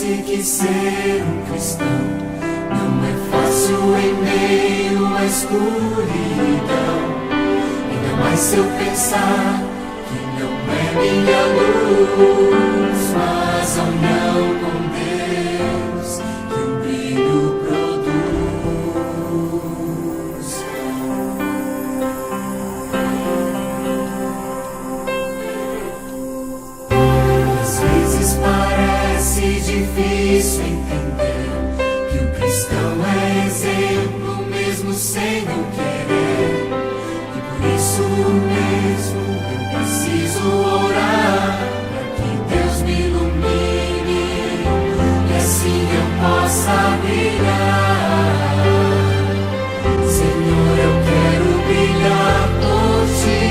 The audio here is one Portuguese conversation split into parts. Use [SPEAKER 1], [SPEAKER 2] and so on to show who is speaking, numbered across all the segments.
[SPEAKER 1] Parece que ser um cristão não é fácil em meio à escuridão. Ainda mais se eu pensar que não é minha luz, mas a união com Deus que o brilho produz. Às vezes parece difícil entender que o cristão é exemplo mesmo sem não querer. E por isso mesmo eu preciso orar para que Deus me ilumine e assim eu possa brilhar. Senhor, eu quero brilhar por Ti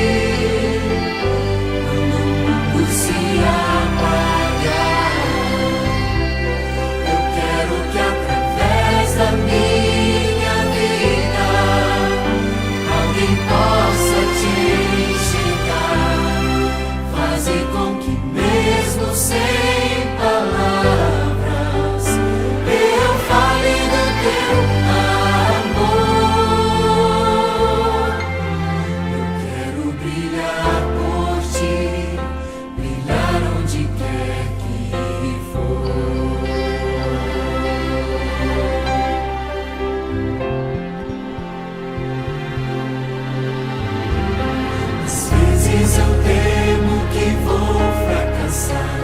[SPEAKER 1] quando o mundo se apagar. Eu quero que através da minha vida alguém possa Te enxergar. Faze com que mesmo sem palavras eu fale do Teu amor. Eu quero brilhar por Ti, brilhar onde quer que for. Às vezes eu temo que vou fracassar,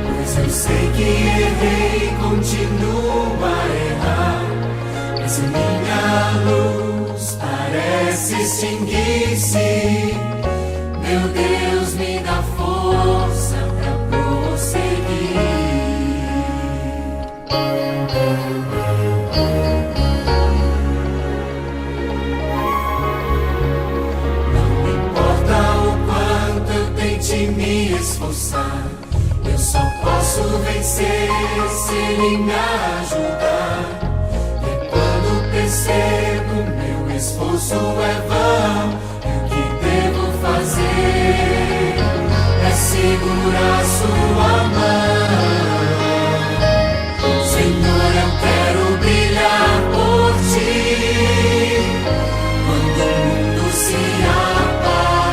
[SPEAKER 1] pois eu sei que errei e continuo a errar. Mas a minha luz parece extinguir-se. Meu Deus, me dá força pra prosseguir. Não importa o quanto eu tente me esforçar, eu só posso vencer se Ele me ajudar. E quando percebo meu esforço é vão, e o que devo fazer é segurar Sua mão. Senhor, eu quero brilhar por Ti quando o mundo se apagar.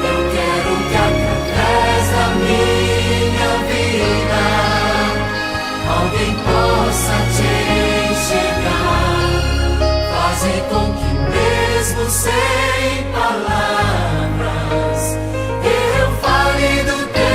[SPEAKER 1] Eu quero que através da minha vida alguém possa Te enxergar. Faze com que mesmo sem palavras eu fale do Teu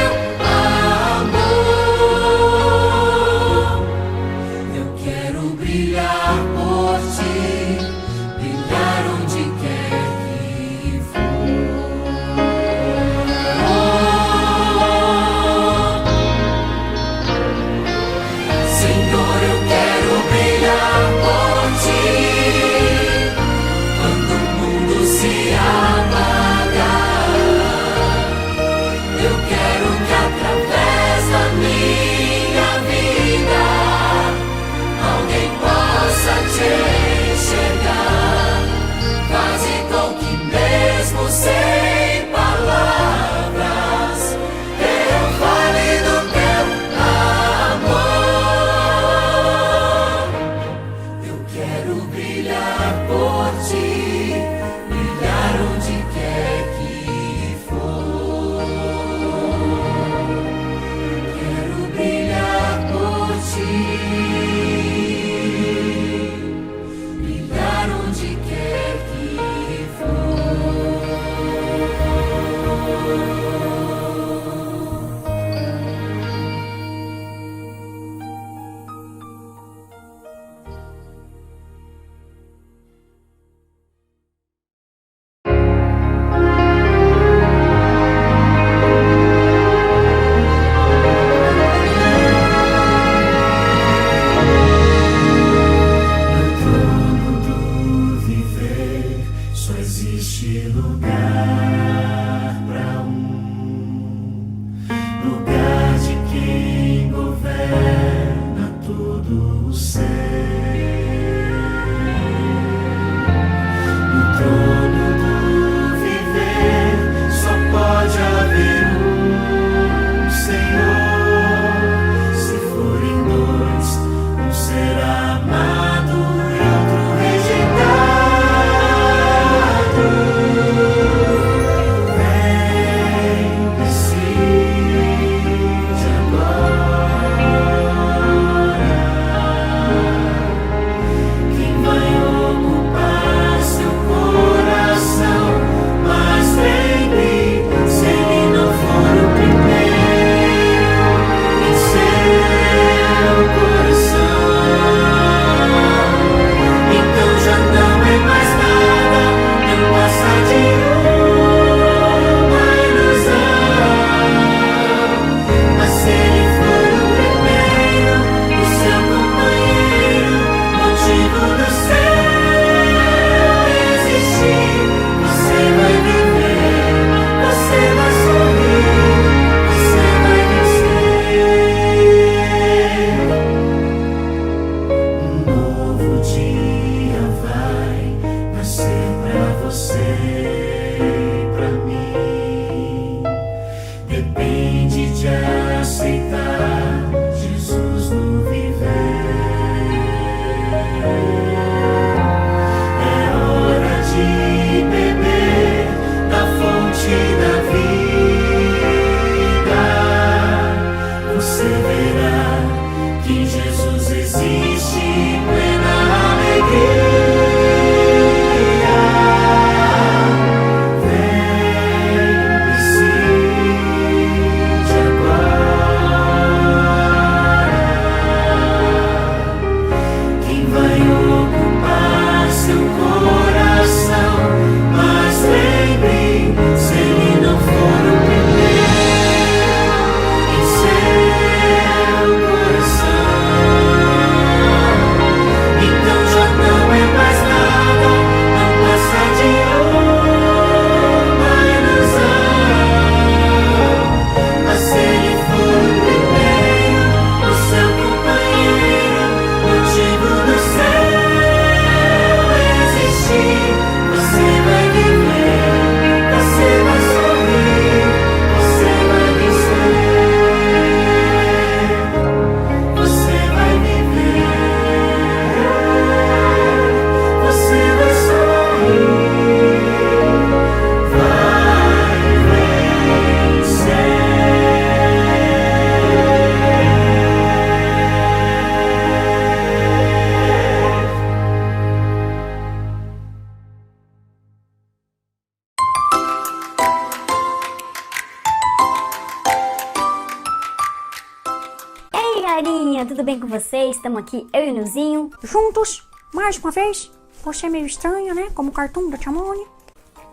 [SPEAKER 2] galerinha, tudo bem com vocês? Estamos aqui, eu e o Nilzinho.
[SPEAKER 3] Juntos, mais uma vez. Você é meio estranha, né? Como o cartoon da Tia Moni.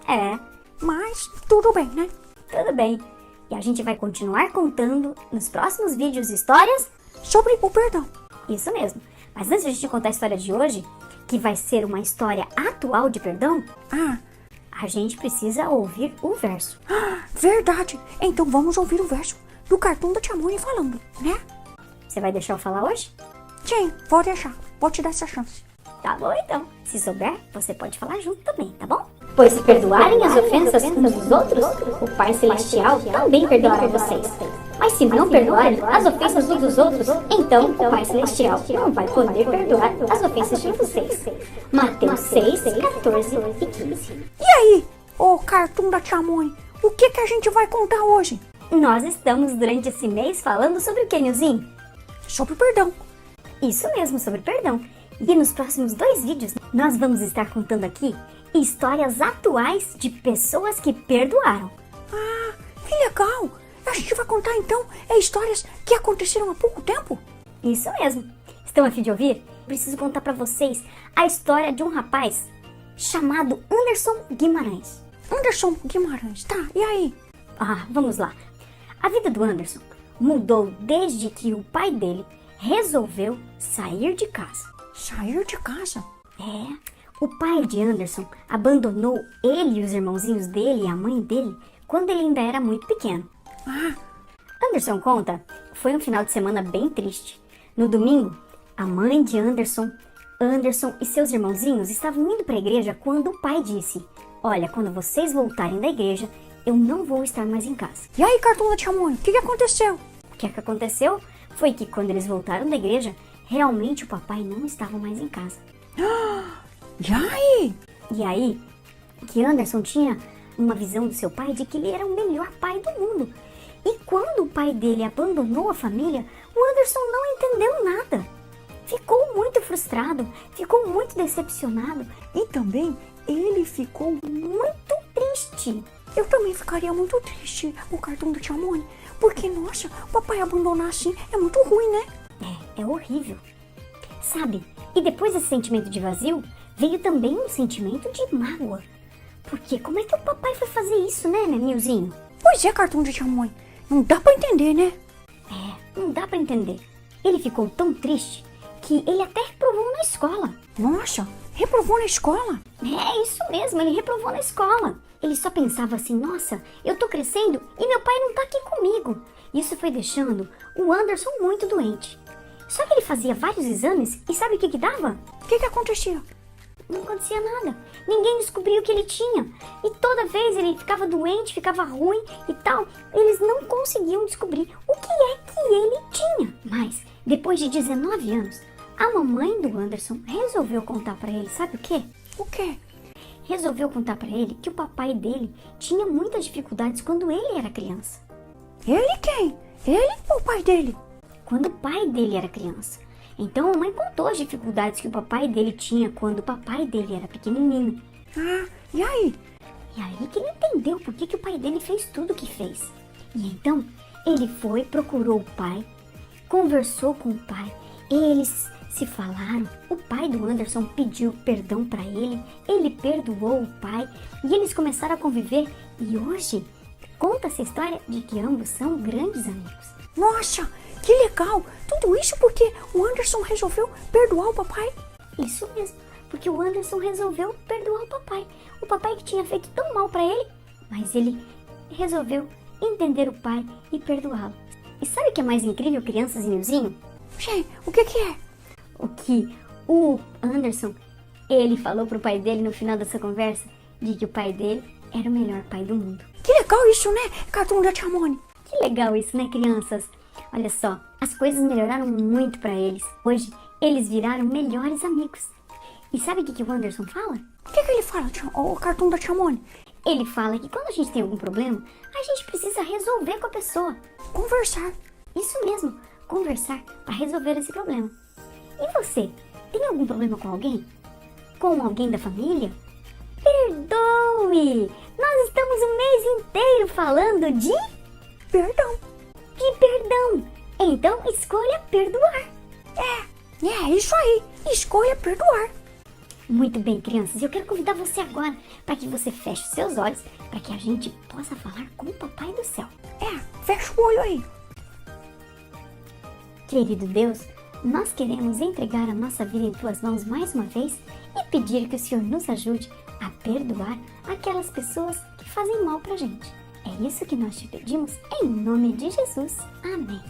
[SPEAKER 2] É,
[SPEAKER 3] Mas tudo bem, né?
[SPEAKER 2] tudo bem. E a gente vai continuar contando nos próximos vídeos histórias.
[SPEAKER 3] Sobre o perdão.
[SPEAKER 2] Isso mesmo. Mas antes de a gente contar a história de hoje, que vai ser uma história atual de perdão,
[SPEAKER 3] Ah,
[SPEAKER 2] a gente precisa ouvir o verso.
[SPEAKER 3] verdade. Então vamos ouvir o verso do cartoon da Tia Moni falando, né?
[SPEAKER 2] Você vai deixar eu falar hoje?
[SPEAKER 3] Sim, vou deixar. Vou te dar essa chance.
[SPEAKER 2] Tá bom então. Se souber, você pode falar junto também, tá bom? Pois se perdoarem as ofensas uns dos outros, o Pai Celestial também perdoará vocês. Mas se não perdoarem as ofensas uns dos outros, então o Pai Celestial não vai poder perdoar as ofensas de vocês. Mateus 6, 14 e 15.
[SPEAKER 3] E aí, ô cartoon da Tia Moni, o que a gente vai contar hoje?
[SPEAKER 2] Nós estamos durante esse mês falando sobre o que, Nilzinho?
[SPEAKER 3] Sobre o perdão.
[SPEAKER 2] Isso mesmo, sobre perdão. E nos próximos 2 vídeos, nós vamos estar contando aqui histórias atuais de pessoas que perdoaram.
[SPEAKER 3] Ah, que legal. A gente vai contar então histórias que aconteceram há pouco tempo?
[SPEAKER 2] Isso mesmo. Estão a fim de ouvir? Preciso contar pra vocês a história de um rapaz chamado Anderson Guimarães.
[SPEAKER 3] Anderson Guimarães, tá, e aí?
[SPEAKER 2] Ah, vamos lá. A vida do Anderson mudou desde que o pai dele resolveu sair de casa.
[SPEAKER 3] Sair de casa?
[SPEAKER 2] É, o pai de Anderson abandonou ele e os irmãozinhos dele e a mãe dele quando ele ainda era muito pequeno.
[SPEAKER 3] Ah,
[SPEAKER 2] Anderson conta, foi um final de semana bem triste. No domingo, a mãe de Anderson e seus irmãozinhos estavam indo para a igreja quando o pai disse: "Olha, quando vocês voltarem da igreja, eu não vou estar mais em casa."
[SPEAKER 3] e aí, cartoon da Tia Moni, o que aconteceu?
[SPEAKER 2] O que aconteceu foi que quando eles voltaram da igreja, realmente o papai não estava mais em casa.
[SPEAKER 3] E aí?
[SPEAKER 2] E aí, que Anderson tinha uma visão do seu pai de que ele era o melhor pai do mundo. E quando o pai dele abandonou a família, o Anderson não entendeu nada. Ficou muito frustrado, ficou muito decepcionado
[SPEAKER 3] E também ele ficou...
[SPEAKER 2] muito triste.
[SPEAKER 3] Eu também ficaria muito triste, o cartoon da Tia Moni, porque, nossa, papai abandonar assim é muito ruim, né?
[SPEAKER 2] É horrível. Sabe? E depois desse sentimento de vazio, veio também um sentimento de mágoa. Porque como é que o papai foi fazer isso, né, Nilzinho?
[SPEAKER 3] Pois é, cartoon da Tia Moni, não dá pra entender, né?
[SPEAKER 2] Não dá pra entender. Ele ficou tão triste que ele até reprovou na escola.
[SPEAKER 3] Nossa, reprovou na escola?
[SPEAKER 2] É isso mesmo, ele reprovou na escola. Ele só pensava assim: nossa, eu tô crescendo e meu pai não tá aqui comigo. Isso foi deixando o Anderson muito doente. Só que ele fazia vários exames e sabe o que dava?
[SPEAKER 3] O que acontecia?
[SPEAKER 2] Não acontecia nada. Ninguém descobriu o que ele tinha. E toda vez ele ficava doente, ficava ruim e tal. Eles não conseguiam descobrir o que é que ele tinha. Mas, depois de 19 anos, a mamãe do Anderson resolveu contar pra ele, sabe o quê?
[SPEAKER 3] O quê?
[SPEAKER 2] Resolveu contar pra ele que o papai dele tinha muitas dificuldades quando ele era criança.
[SPEAKER 3] Ele quem? Ele ou o pai dele?
[SPEAKER 2] Quando o pai dele era criança. Então a mãe contou as dificuldades que o papai dele tinha quando o papai dele era pequenininho.
[SPEAKER 3] Ah, e aí?
[SPEAKER 2] E aí que ele entendeu por que o pai dele fez tudo o que fez. E então ele foi, procurou o pai, conversou com o pai, eles se falaram, o pai do Anderson pediu perdão pra ele perdoou o pai e eles começaram a conviver e hoje conta essa história de que ambos são grandes amigos.
[SPEAKER 3] Nossa, que legal! Tudo isso porque o Anderson resolveu perdoar o papai?
[SPEAKER 2] Isso mesmo, porque o Anderson resolveu perdoar o papai que tinha feito tão mal pra ele, mas ele resolveu entender o pai e perdoá-lo. E sabe o que é mais incrível, crianças e Nilzinho?
[SPEAKER 3] Gente, o que é?
[SPEAKER 2] O que o Anderson, ele falou pro pai dele no final dessa conversa, de que o pai dele era o melhor pai do mundo.
[SPEAKER 3] Que legal isso, né, cartoon da Tia Moni?
[SPEAKER 2] Que legal isso, né, crianças? Olha só, as coisas melhoraram muito pra eles. Hoje, eles viraram melhores amigos. E sabe o que o Anderson fala?
[SPEAKER 3] O que ele fala, o cartoon da Tia Moni?
[SPEAKER 2] Ele fala que quando a gente tem algum problema, a gente precisa resolver com a pessoa.
[SPEAKER 3] Conversar.
[SPEAKER 2] Isso mesmo, conversar para resolver esse problema. E você, tem algum problema com alguém? Com alguém da família? Perdoe! Nós estamos o mês inteiro falando de
[SPEAKER 3] Perdão.
[SPEAKER 2] perdão. Então escolha perdoar.
[SPEAKER 3] É isso aí. Escolha perdoar.
[SPEAKER 2] Muito bem, crianças, eu quero convidar você agora para que você feche os seus olhos, para que a gente possa falar com o Papai do Céu.
[SPEAKER 3] Fecha o olho aí.
[SPEAKER 2] Querido Deus, nós queremos entregar a nossa vida em Tuas mãos mais uma vez e pedir que o Senhor nos ajude a perdoar aquelas pessoas que fazem mal pra gente. É isso que nós te pedimos em nome de Jesus. Amém.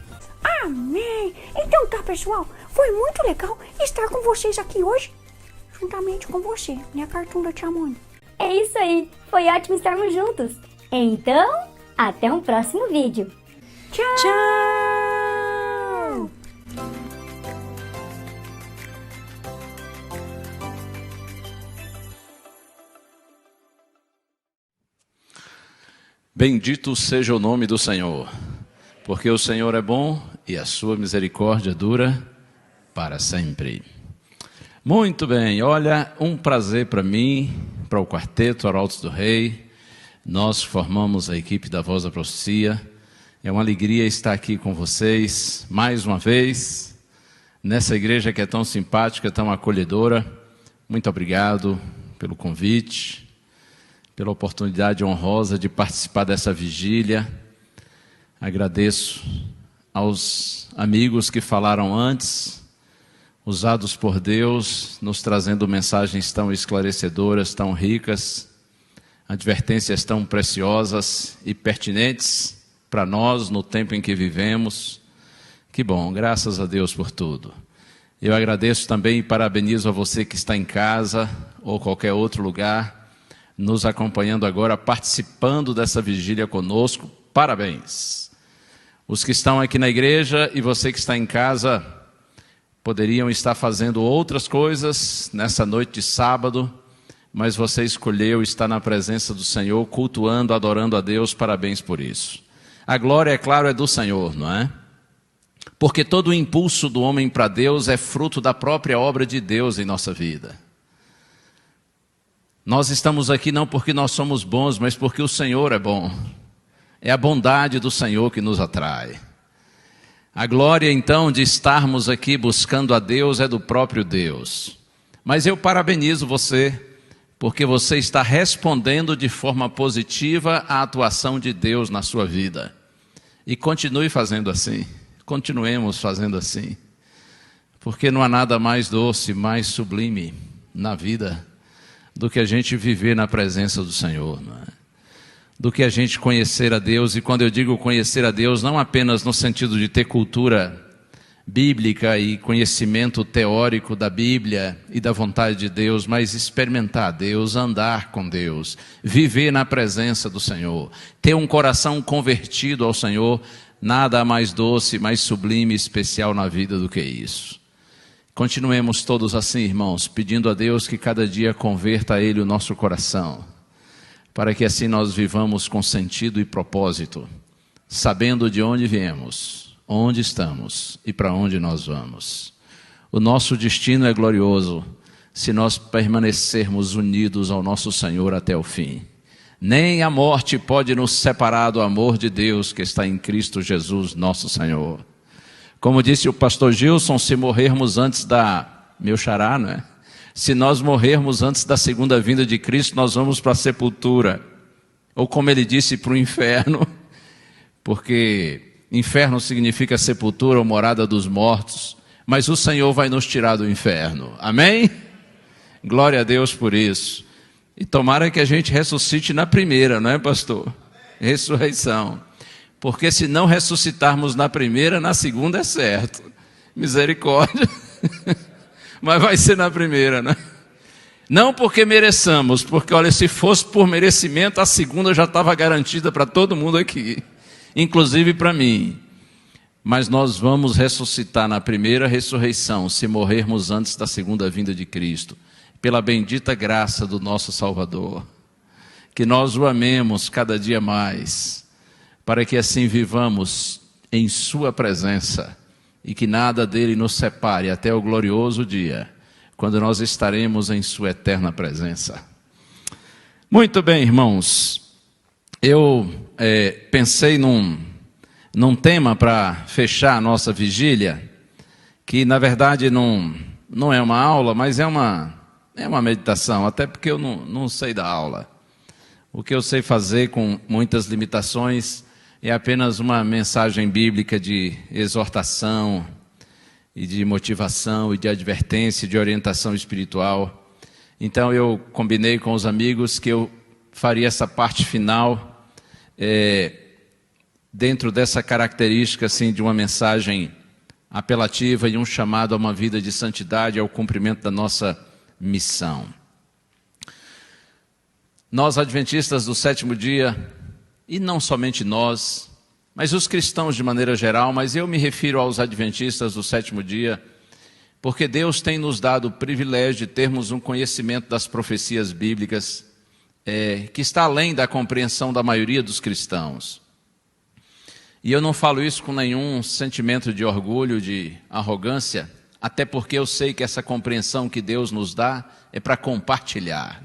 [SPEAKER 3] Amém. Então tá, pessoal. Foi muito legal estar com vocês aqui hoje. Juntamente com você, minha Cartoon da Tia Mônica.
[SPEAKER 2] É isso aí, foi ótimo estarmos juntos. Então, até um próximo vídeo.
[SPEAKER 3] Tchau.
[SPEAKER 4] Bendito seja o nome do Senhor, porque o Senhor é bom e a sua misericórdia dura para sempre. Muito bem, olha, um prazer para mim, para o Quarteto Arautos do Rei. Nós formamos a equipe da Voz da Profecia. É uma alegria estar aqui com vocês mais uma vez, nessa igreja que é tão simpática, tão acolhedora. Muito obrigado pelo convite, pela oportunidade honrosa de participar dessa vigília. Agradeço aos amigos que falaram antes, usados por Deus, nos trazendo mensagens tão esclarecedoras, tão ricas, advertências tão preciosas e pertinentes para nós no tempo em que vivemos. Que bom, graças a Deus por tudo. Eu agradeço também e parabenizo a você que está em casa ou qualquer outro lugar, nos acompanhando agora, participando dessa vigília conosco. Parabéns! Os que estão aqui na igreja e você que está em casa poderiam estar fazendo outras coisas nessa noite de sábado, mas você escolheu estar na presença do Senhor, cultuando, adorando a Deus. Parabéns por isso. A glória, é claro, é do Senhor, não é? Porque todo o impulso do homem para Deus é fruto da própria obra de Deus em nossa vida. Nós estamos aqui não porque nós somos bons, mas porque o Senhor é bom. É a bondade do Senhor que nos atrai. A glória, então, de estarmos aqui buscando a Deus é do próprio Deus. Mas eu parabenizo você, porque você está respondendo de forma positiva à atuação de Deus na sua vida. E continue fazendo assim. Continuemos fazendo assim. Porque não há nada mais doce, mais sublime na vida do que a gente viver na presença do Senhor, não é? Do que a gente conhecer a Deus. E quando eu digo conhecer a Deus, não apenas no sentido de ter cultura bíblica e conhecimento teórico da Bíblia e da vontade de Deus, mas experimentar Deus, andar com Deus, viver na presença do Senhor, ter um coração convertido ao Senhor. Nada mais doce, mais sublime e especial na vida do que isso. Continuemos todos assim, irmãos, pedindo a Deus que cada dia converta a Ele o nosso coração, para que assim nós vivamos com sentido e propósito, sabendo de onde viemos, onde estamos e para onde nós vamos. O nosso destino é glorioso se nós permanecermos unidos ao nosso Senhor até o fim. Nem a morte pode nos separar do amor de Deus que está em Cristo Jesus, nosso Senhor. Como disse o pastor Gilson, se morrermos antes meu xará, não é? Se nós morrermos antes da segunda vinda de Cristo, nós vamos para a sepultura. Ou como ele disse, para o inferno, porque inferno significa sepultura ou morada dos mortos, mas o Senhor vai nos tirar do inferno. Amém? Glória a Deus por isso. E tomara que a gente ressuscite na primeira, não é, pastor? Ressurreição. Porque se não ressuscitarmos na primeira, na segunda é certo. Misericórdia. Mas vai ser na primeira, né? Não porque mereçamos, porque olha, se fosse por merecimento, a segunda já estava garantida para todo mundo aqui, inclusive para mim. Mas nós vamos ressuscitar na primeira ressurreição, se morrermos antes da segunda vinda de Cristo, pela bendita graça do nosso Salvador. Que nós o amemos cada dia mais, para que assim vivamos em sua presença, e que nada dele nos separe até o glorioso dia, quando nós estaremos em sua eterna presença. Muito bem, irmãos, eu pensei num tema para fechar a nossa vigília, que na verdade não é uma aula, mas é uma meditação, até porque eu não sei da aula. O que eu sei fazer com muitas limitações é apenas uma mensagem bíblica de exortação e de motivação e de advertência, de orientação espiritual. Então eu combinei com os amigos que eu faria essa parte final dentro dessa característica assim, de uma mensagem apelativa e um chamado a uma vida de santidade, ao cumprimento da nossa missão. Nós, adventistas do sétimo dia, e não somente nós, mas os cristãos de maneira geral, mas eu me refiro aos adventistas do sétimo dia, porque Deus tem nos dado o privilégio de termos um conhecimento das profecias bíblicas que está além da compreensão da maioria dos cristãos. E eu não falo isso com nenhum sentimento de orgulho, de arrogância, até porque eu sei que essa compreensão que Deus nos dá é para compartilhar.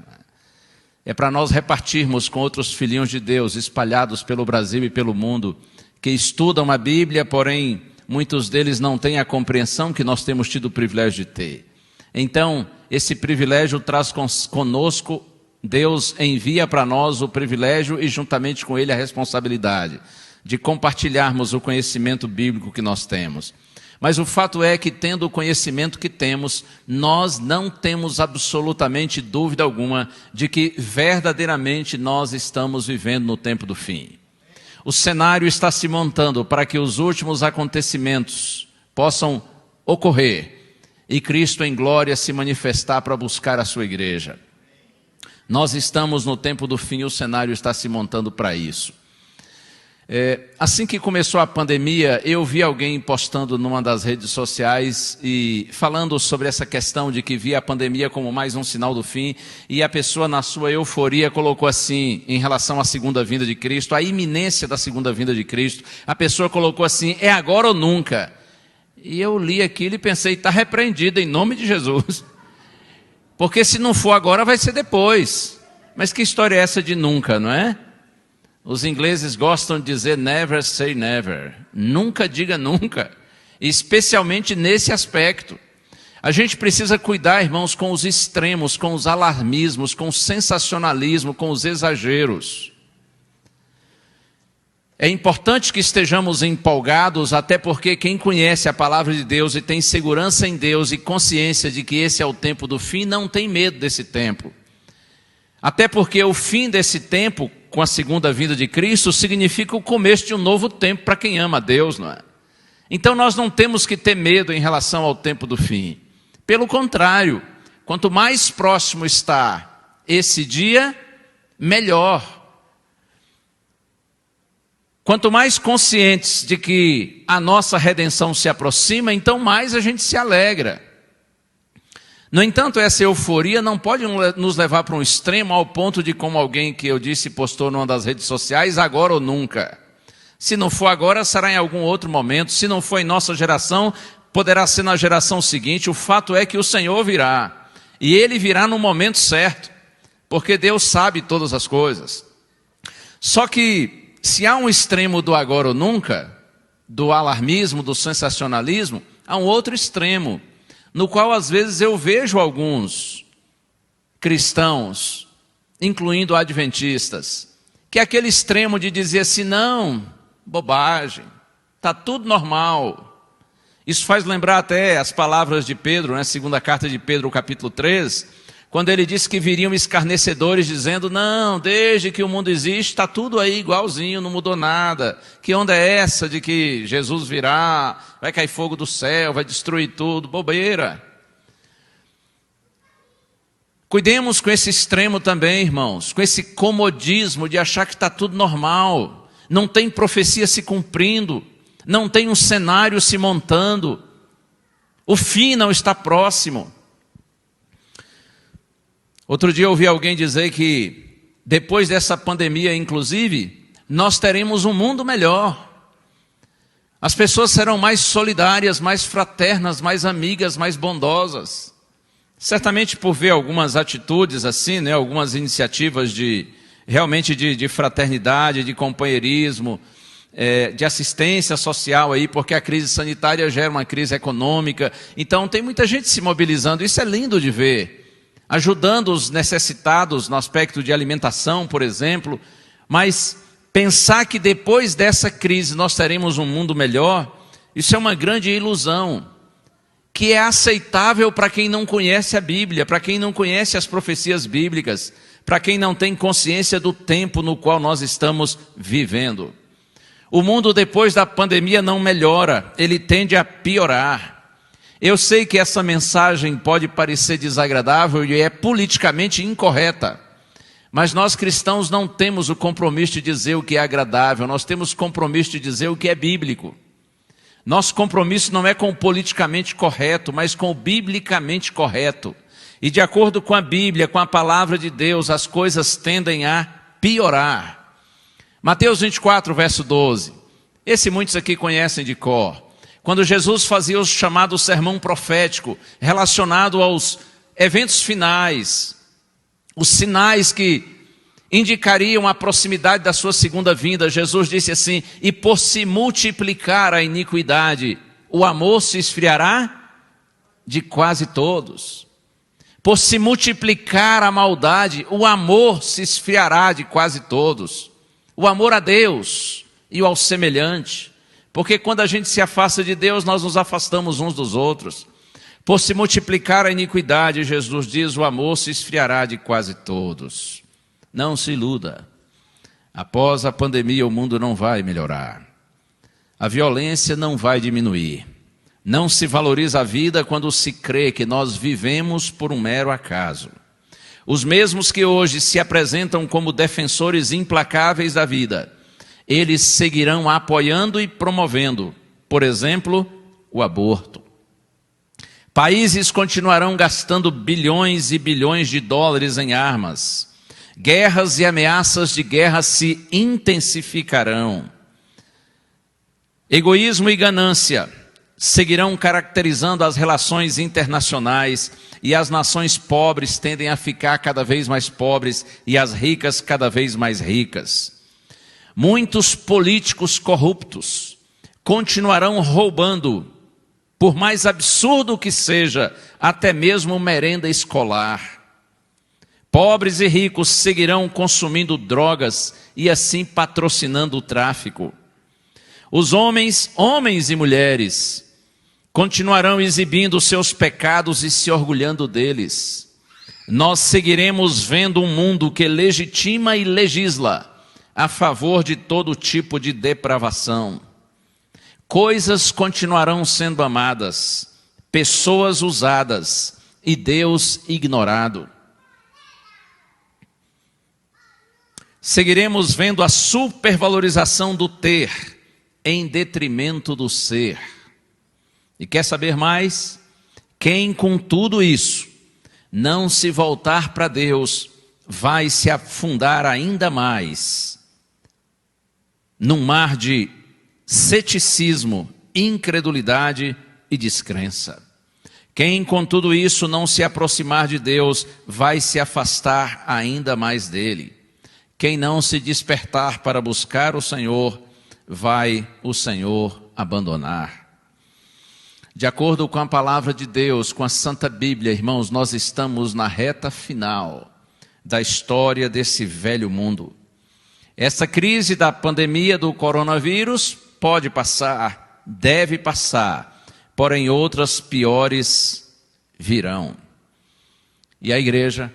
[SPEAKER 4] É para nós repartirmos com outros filhinhos de Deus espalhados pelo Brasil e pelo mundo, que estudam a Bíblia, porém muitos deles não têm a compreensão que nós temos tido o privilégio de ter. Então, esse privilégio traz conosco, Deus envia para nós o privilégio e juntamente com ele a responsabilidade de compartilharmos o conhecimento bíblico que nós temos. Mas o fato é que, tendo o conhecimento que temos, nós não temos absolutamente dúvida alguma de que verdadeiramente nós estamos vivendo no tempo do fim. O cenário está se montando para que os últimos acontecimentos possam ocorrer e Cristo em glória se manifestar para buscar a sua igreja. Nós estamos no tempo do fim e o cenário está se montando para isso. Assim que começou a pandemia, eu vi alguém postando numa das redes sociais e falando sobre essa questão de que via a pandemia como mais um sinal do fim, e a pessoa na sua euforia colocou assim, em relação à segunda vinda de Cristo, a iminência da segunda vinda de Cristo, a pessoa colocou assim, é agora ou nunca. E eu li aquilo e pensei, está repreendido em nome de Jesus, porque se não for agora vai ser depois. Mas que história é essa de nunca, não é? Os ingleses gostam de dizer never say never, nunca diga nunca, especialmente nesse aspecto. A gente precisa cuidar, irmãos, com os extremos, com os alarmismos, com o sensacionalismo, com os exageros. É importante que estejamos empolgados, até porque quem conhece a palavra de Deus e tem segurança em Deus e consciência de que esse é o tempo do fim, não tem medo desse tempo. Até porque o fim desse tempo, com a segunda vinda de Cristo, significa o começo de um novo tempo para quem ama a Deus, não é? Então nós não temos que ter medo em relação ao tempo do fim. Pelo contrário, quanto mais próximo está esse dia, melhor. Quanto mais conscientes de que a nossa redenção se aproxima, então mais a gente se alegra. No entanto, essa euforia não pode nos levar para um extremo ao ponto de, como alguém que eu disse postou numa das redes sociais, agora ou nunca. Se não for agora, será em algum outro momento. Se não for em nossa geração, poderá ser na geração seguinte. O fato é que o Senhor virá. E Ele virá no momento certo, porque Deus sabe todas as coisas. Só que, se há um extremo do agora ou nunca, do alarmismo, do sensacionalismo, há um outro extremo, no qual às vezes eu vejo alguns cristãos, incluindo adventistas, que é aquele extremo de dizer assim, não, bobagem, está tudo normal. Isso faz lembrar até as palavras de Pedro, né? Segunda carta de Pedro, capítulo 3, quando ele disse que viriam escarnecedores dizendo, não, desde que o mundo existe, está tudo aí igualzinho, não mudou nada. Que onda é essa de que Jesus virá, vai cair fogo do céu, vai destruir tudo? Bobeira. Cuidemos com esse extremo também, irmãos, com esse comodismo de achar que está tudo normal. Não tem profecia se cumprindo, não tem um cenário se montando. O fim não está próximo. Outro dia eu ouvi alguém dizer que depois dessa pandemia, inclusive, nós teremos um mundo melhor. As pessoas serão mais solidárias, mais fraternas, mais amigas, mais bondosas. Certamente por ver algumas atitudes assim, né, algumas iniciativas realmente de fraternidade, de companheirismo, de assistência social aí, porque a crise sanitária gera uma crise econômica. Então tem muita gente se mobilizando, isso é lindo de ver, ajudando os necessitados no aspecto de alimentação, por exemplo. Mas pensar que depois dessa crise nós teremos um mundo melhor, isso é uma grande ilusão, que é aceitável para quem não conhece a Bíblia, para quem não conhece as profecias bíblicas, para quem não tem consciência do tempo no qual nós estamos vivendo. O mundo depois da pandemia não melhora, ele tende a piorar. Eu sei que essa mensagem pode parecer desagradável e é politicamente incorreta, mas nós cristãos não temos o compromisso de dizer o que é agradável, nós temos o compromisso de dizer o que é bíblico. Nosso compromisso não é com o politicamente correto, mas com o biblicamente correto. E de acordo com a Bíblia, com a palavra de Deus, as coisas tendem a piorar. Mateus 24, verso 12. Esse muitos aqui conhecem de cor. Quando Jesus fazia o chamado sermão profético, relacionado aos eventos finais, os sinais que indicariam a proximidade da sua segunda vinda, Jesus disse assim: e por se multiplicar a iniquidade, o amor se esfriará de quase todos. Por se multiplicar a maldade, o amor se esfriará de quase todos. O amor a Deus e ao semelhante. Porque quando a gente se afasta de Deus, nós nos afastamos uns dos outros. Por se multiplicar a iniquidade, Jesus diz, o amor se esfriará de quase todos. Não se iluda. Após a pandemia, o mundo não vai melhorar. A violência não vai diminuir. Não se valoriza a vida quando se crê que nós vivemos por um mero acaso. Os mesmos que hoje se apresentam como defensores implacáveis da vida, eles seguirão apoiando e promovendo, por exemplo, o aborto. Países continuarão gastando bilhões e bilhões de dólares em armas. Guerras e ameaças de guerra se intensificarão. Egoísmo e ganância seguirão caracterizando as relações internacionais e as nações pobres tendem a ficar cada vez mais pobres e as ricas cada vez mais ricas. Muitos políticos corruptos continuarão roubando, por mais absurdo que seja, até mesmo merenda escolar. Pobres e ricos seguirão consumindo drogas e assim patrocinando o tráfico. Os homens e mulheres, continuarão exibindo seus pecados e se orgulhando deles. Nós seguiremos vendo um mundo que legitima e legisla a favor de todo tipo de depravação. Coisas continuarão sendo amadas, pessoas usadas e Deus ignorado. Seguiremos vendo a supervalorização do ter em detrimento do ser. E quer saber mais? Quem com tudo isso não se voltar para Deus vai se afundar ainda mais num mar de ceticismo, incredulidade e descrença. Quem com tudo isso não se aproximar de Deus vai se afastar ainda mais dele. Quem não se despertar para buscar o Senhor, vai o Senhor abandonar. De acordo com a palavra de Deus, com a Santa Bíblia, irmãos, nós estamos na reta final da história desse velho mundo. Essa crise da pandemia do coronavírus pode passar, deve passar, porém outras piores virão. E a igreja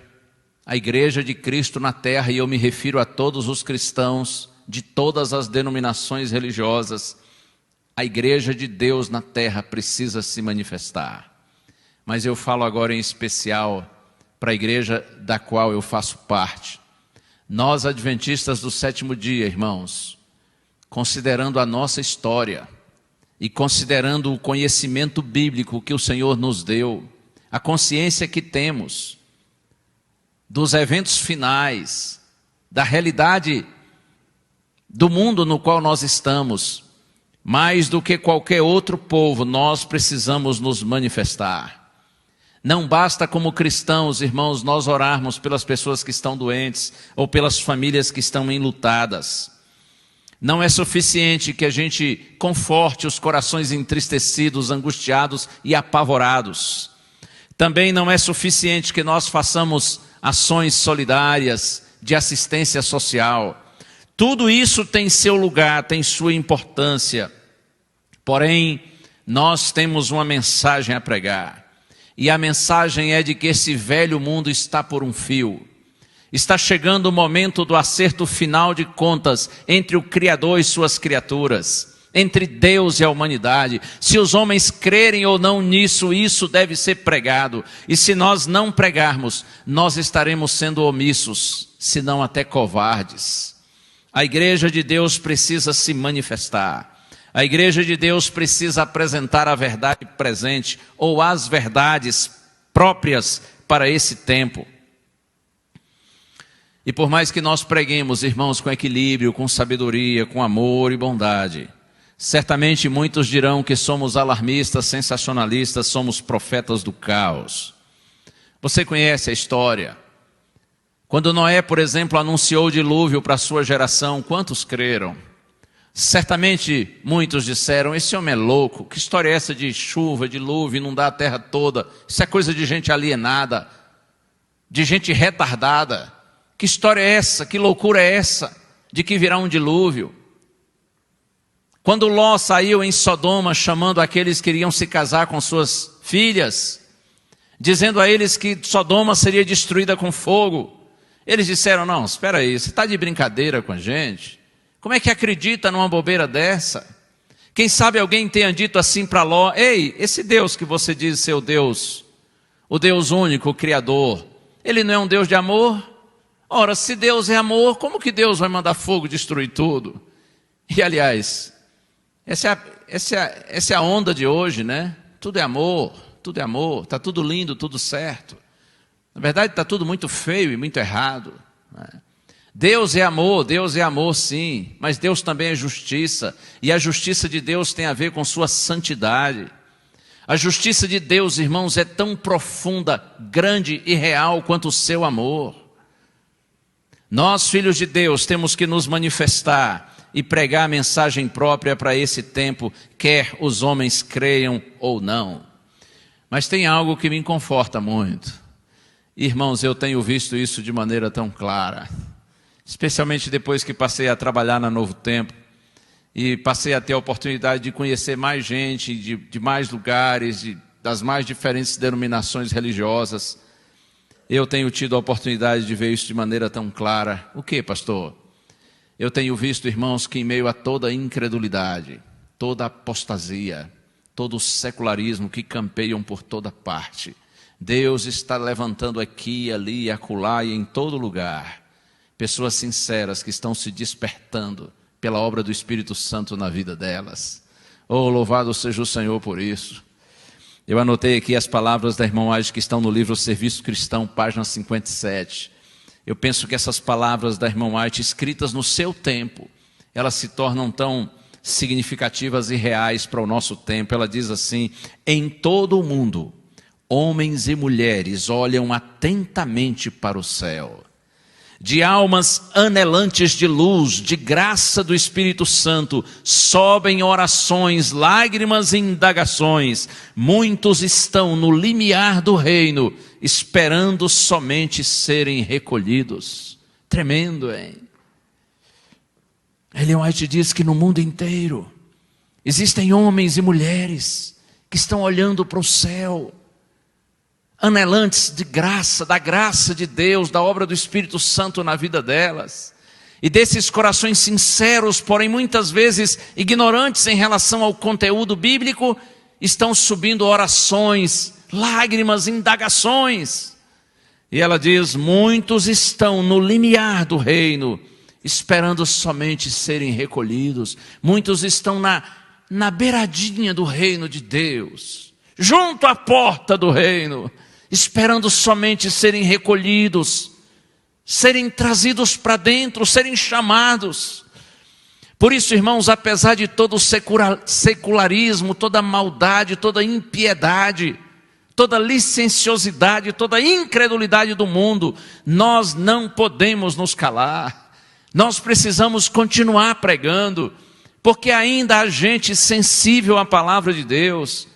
[SPEAKER 4] de Cristo na terra, e eu me refiro a todos os cristãos de todas as denominações religiosas, a igreja de Deus na terra precisa se manifestar. Mas eu falo agora em especial para a igreja da qual eu faço parte. Nós, adventistas do sétimo dia, irmãos, considerando a nossa história e considerando o conhecimento bíblico que o Senhor nos deu, a consciência que temos dos eventos finais, da realidade do mundo no qual nós estamos, mais do que qualquer outro povo, nós precisamos nos manifestar. Não basta como cristãos, irmãos, nós orarmos pelas pessoas que estão doentes ou pelas famílias que estão enlutadas. Não é suficiente que a gente conforte os corações entristecidos, angustiados e apavorados. Também não é suficiente que nós façamos ações solidárias, de assistência social. Tudo isso tem seu lugar, tem sua importância. Porém, nós temos uma mensagem a pregar. E a mensagem é de que esse velho mundo está por um fio. Está chegando o momento do acerto final de contas entre o Criador e suas criaturas, entre Deus e a humanidade. Se os homens crerem ou não nisso, isso deve ser pregado. E se nós não pregarmos, nós estaremos sendo omissos, se não até covardes. A igreja de Deus precisa se manifestar. A igreja de Deus precisa apresentar a verdade presente ou as verdades próprias para esse tempo. E por mais que nós preguemos, irmãos, com equilíbrio, com sabedoria, com amor e bondade, certamente muitos dirão que somos alarmistas, sensacionalistas, somos profetas do caos. Você conhece a história? Quando Noé, por exemplo, anunciou o dilúvio para a sua geração, quantos creram? Certamente muitos disseram, esse homem é louco, que história é essa de chuva, dilúvio, inundar a terra toda? Isso é coisa de gente alienada, de gente retardada. Que história é essa? Que loucura é essa de que virá um dilúvio? Quando Ló saiu em Sodoma chamando aqueles que iriam se casar com suas filhas, dizendo a eles que Sodoma seria destruída com fogo, eles disseram, não, espera aí, você está de brincadeira com a gente? Como é que acredita numa bobeira dessa? Quem sabe alguém tenha dito assim para Ló, ei, esse Deus que você diz ser o Deus único, o Criador, ele não é um Deus de amor? Ora, se Deus é amor, como que Deus vai mandar fogo destruir tudo? E aliás, essa é a onda de hoje, né? Tudo é amor, está tudo lindo, tudo certo. Na verdade está tudo muito feio e muito errado, né? Deus é amor sim, mas Deus também é justiça, e a justiça de Deus tem a ver com sua santidade. A justiça de Deus, irmãos, é tão profunda, grande e real quanto o seu amor. Nós, filhos de Deus, temos que nos manifestar e pregar a mensagem própria para esse tempo, quer os homens creiam ou não. Mas tem algo que me conforta muito. Irmãos, eu tenho visto isso de maneira tão clara, especialmente depois que passei a trabalhar na Novo Tempo e passei a ter a oportunidade de conhecer mais gente, de mais lugares, das mais diferentes denominações religiosas. Eu tenho tido a oportunidade de ver isso de maneira tão clara. O que, pastor? Eu tenho visto, irmãos, que em meio a toda a incredulidade, toda a apostasia, todo o secularismo que campeiam por toda parte, Deus está levantando aqui, ali, acolá e em todo lugar pessoas sinceras que estão se despertando pela obra do Espírito Santo na vida delas. Oh, louvado seja o Senhor por isso. Eu anotei aqui as palavras da irmã White que estão no livro Serviço Cristão, página 57. Eu penso que essas palavras da irmã White, escritas no seu tempo, elas se tornam tão significativas e reais para o nosso tempo. Ela diz assim, em todo o mundo, homens e mulheres olham atentamente para o céu. De almas anelantes de luz, de graça do Espírito Santo, sobem orações, lágrimas e indagações. Muitos estão no limiar do reino, esperando somente serem recolhidos. Tremendo, hein? Ellen White diz que no mundo inteiro existem homens e mulheres que estão olhando para o céu, anelantes de graça, da graça de Deus, da obra do Espírito Santo na vida delas. E desses corações sinceros, porém muitas vezes ignorantes em relação ao conteúdo bíblico, estão subindo orações, lágrimas, indagações. E ela diz, muitos estão no limiar do reino, esperando somente serem recolhidos. Muitos estão na beiradinha do reino de Deus, junto à porta do reino, esperando somente serem recolhidos, serem trazidos para dentro, serem chamados. Por isso, irmãos, apesar de todo o secularismo, toda a maldade, toda a impiedade, toda a licenciosidade, toda a incredulidade do mundo, nós não podemos nos calar. Nós precisamos continuar pregando, porque ainda há gente sensível à palavra de Deus.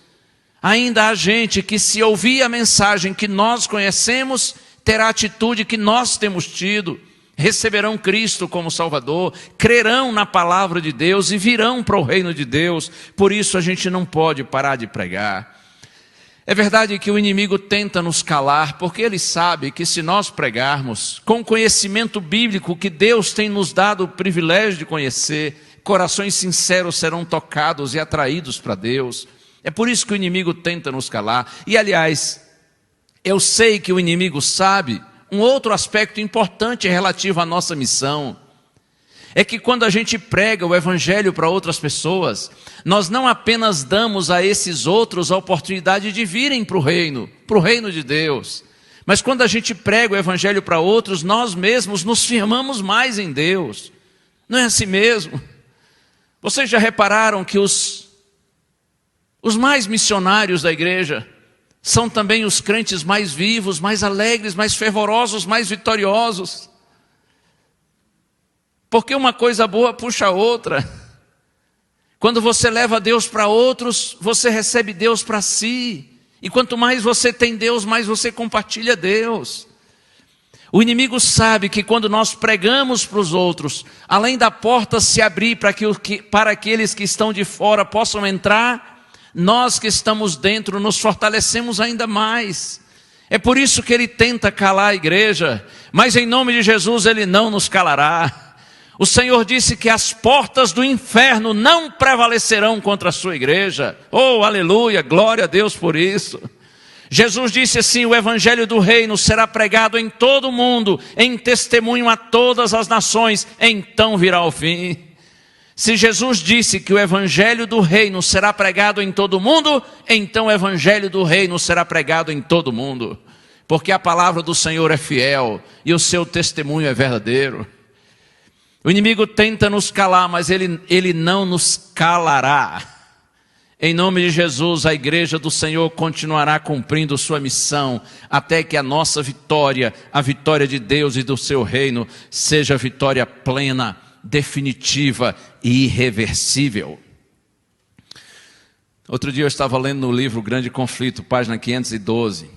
[SPEAKER 4] Ainda há gente que, se ouvir a mensagem que nós conhecemos, terá a atitude que nós temos tido. Receberão Cristo como Salvador, crerão na palavra de Deus e virão para o reino de Deus. Por isso a gente não pode parar de pregar. É verdade que o inimigo tenta nos calar, porque ele sabe que se nós pregarmos com conhecimento bíblico que Deus tem nos dado o privilégio de conhecer, corações sinceros serão tocados e atraídos para Deus. É por isso que o inimigo tenta nos calar. E aliás, eu sei que o inimigo sabe um outro aspecto importante relativo à nossa missão. É que quando a gente prega o evangelho para outras pessoas, nós não apenas damos a esses outros a oportunidade de virem para o reino de Deus, mas quando a gente prega o evangelho para outros, nós mesmos nos firmamos mais em Deus. Não é assim mesmo? Vocês já repararam que os mais missionários da igreja são também os crentes mais vivos, mais alegres, mais fervorosos, mais vitoriosos? Porque uma coisa boa puxa a outra. Quando você leva Deus para outros, você recebe Deus para si. E quanto mais você tem Deus, mais você compartilha Deus. O inimigo sabe que quando nós pregamos para os outros, além da porta se abrir para aqueles que estão de fora possam entrar, nós que estamos dentro nos fortalecemos ainda mais. É por isso que ele tenta calar a igreja, mas em nome de Jesus ele não nos calará. O Senhor disse que as portas do inferno não prevalecerão contra a sua igreja. Oh, aleluia, glória a Deus por isso. Jesus disse assim: o evangelho do reino será pregado em todo o mundo, em testemunho a todas as nações, então virá o fim. Se Jesus disse que o evangelho do reino será pregado em todo o mundo, então o evangelho do reino será pregado em todo o mundo. Porque a palavra do Senhor é fiel e o seu testemunho é verdadeiro. O inimigo tenta nos calar, mas ele não nos calará. Em nome de Jesus, a igreja do Senhor continuará cumprindo sua missão, até que a nossa vitória, a vitória de Deus e do seu reino, seja vitória plena, definitiva e irreversível. Outro dia eu estava lendo no livro Grande Conflito, página 512,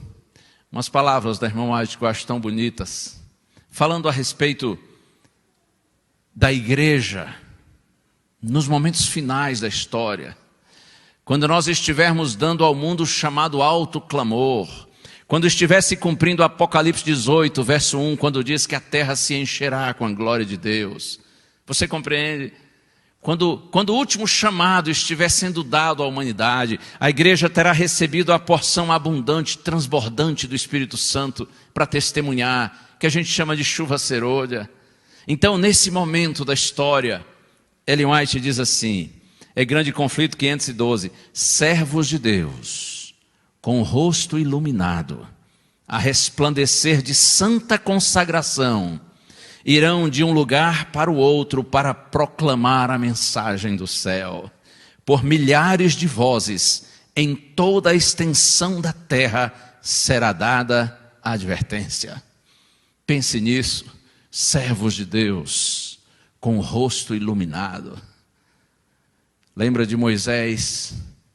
[SPEAKER 4] umas palavras da irmã White que eu acho tão bonitas, falando a respeito da igreja nos momentos finais da história, quando nós estivermos dando ao mundo o chamado alto clamor, quando estivesse cumprindo Apocalipse 18, verso 1, quando diz que a terra se encherá com a glória de Deus. Você compreende? Quando o último chamado estiver sendo dado à humanidade, a igreja terá recebido a porção abundante, transbordante do Espírito Santo para testemunhar, que a gente chama de chuva serôdia. Então, nesse momento da história, Ellen White diz assim, é Grande Conflito 512, servos de Deus, com o rosto iluminado, a resplandecer de santa consagração, irão de um lugar para o outro para proclamar a mensagem do céu. Por milhares de vozes, em toda a extensão da terra, será dada a advertência. Pense nisso. Servos de Deus, com o rosto iluminado. Lembra de Moisés,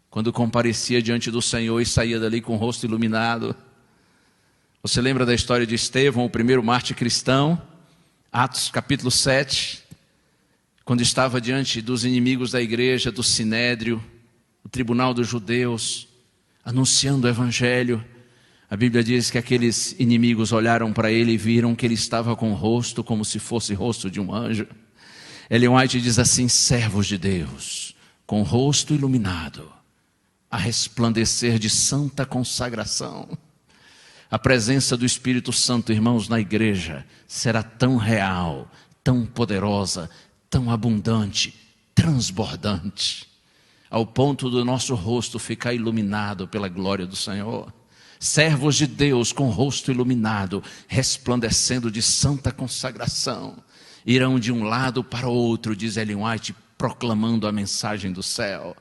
[SPEAKER 4] quando comparecia diante do Senhor e saía dali com o rosto iluminado? Você lembra da história de Estevão, o primeiro mártir cristão? Atos capítulo 7, quando estava diante dos inimigos da igreja, do Sinédrio, o tribunal dos judeus, anunciando o evangelho. A Bíblia diz que aqueles inimigos olharam para ele e viram que ele estava com o rosto como se fosse rosto de um anjo. Ellen White diz assim, servos de Deus, com o rosto iluminado, a resplandecer de santa consagração. A presença do Espírito Santo, irmãos, na igreja, será tão real, tão poderosa, tão abundante, transbordante, ao ponto do nosso rosto ficar iluminado pela glória do Senhor. Servos de Deus com o rosto iluminado, resplandecendo de santa consagração, irão de um lado para o outro, diz Ellen White, proclamando a mensagem do céu.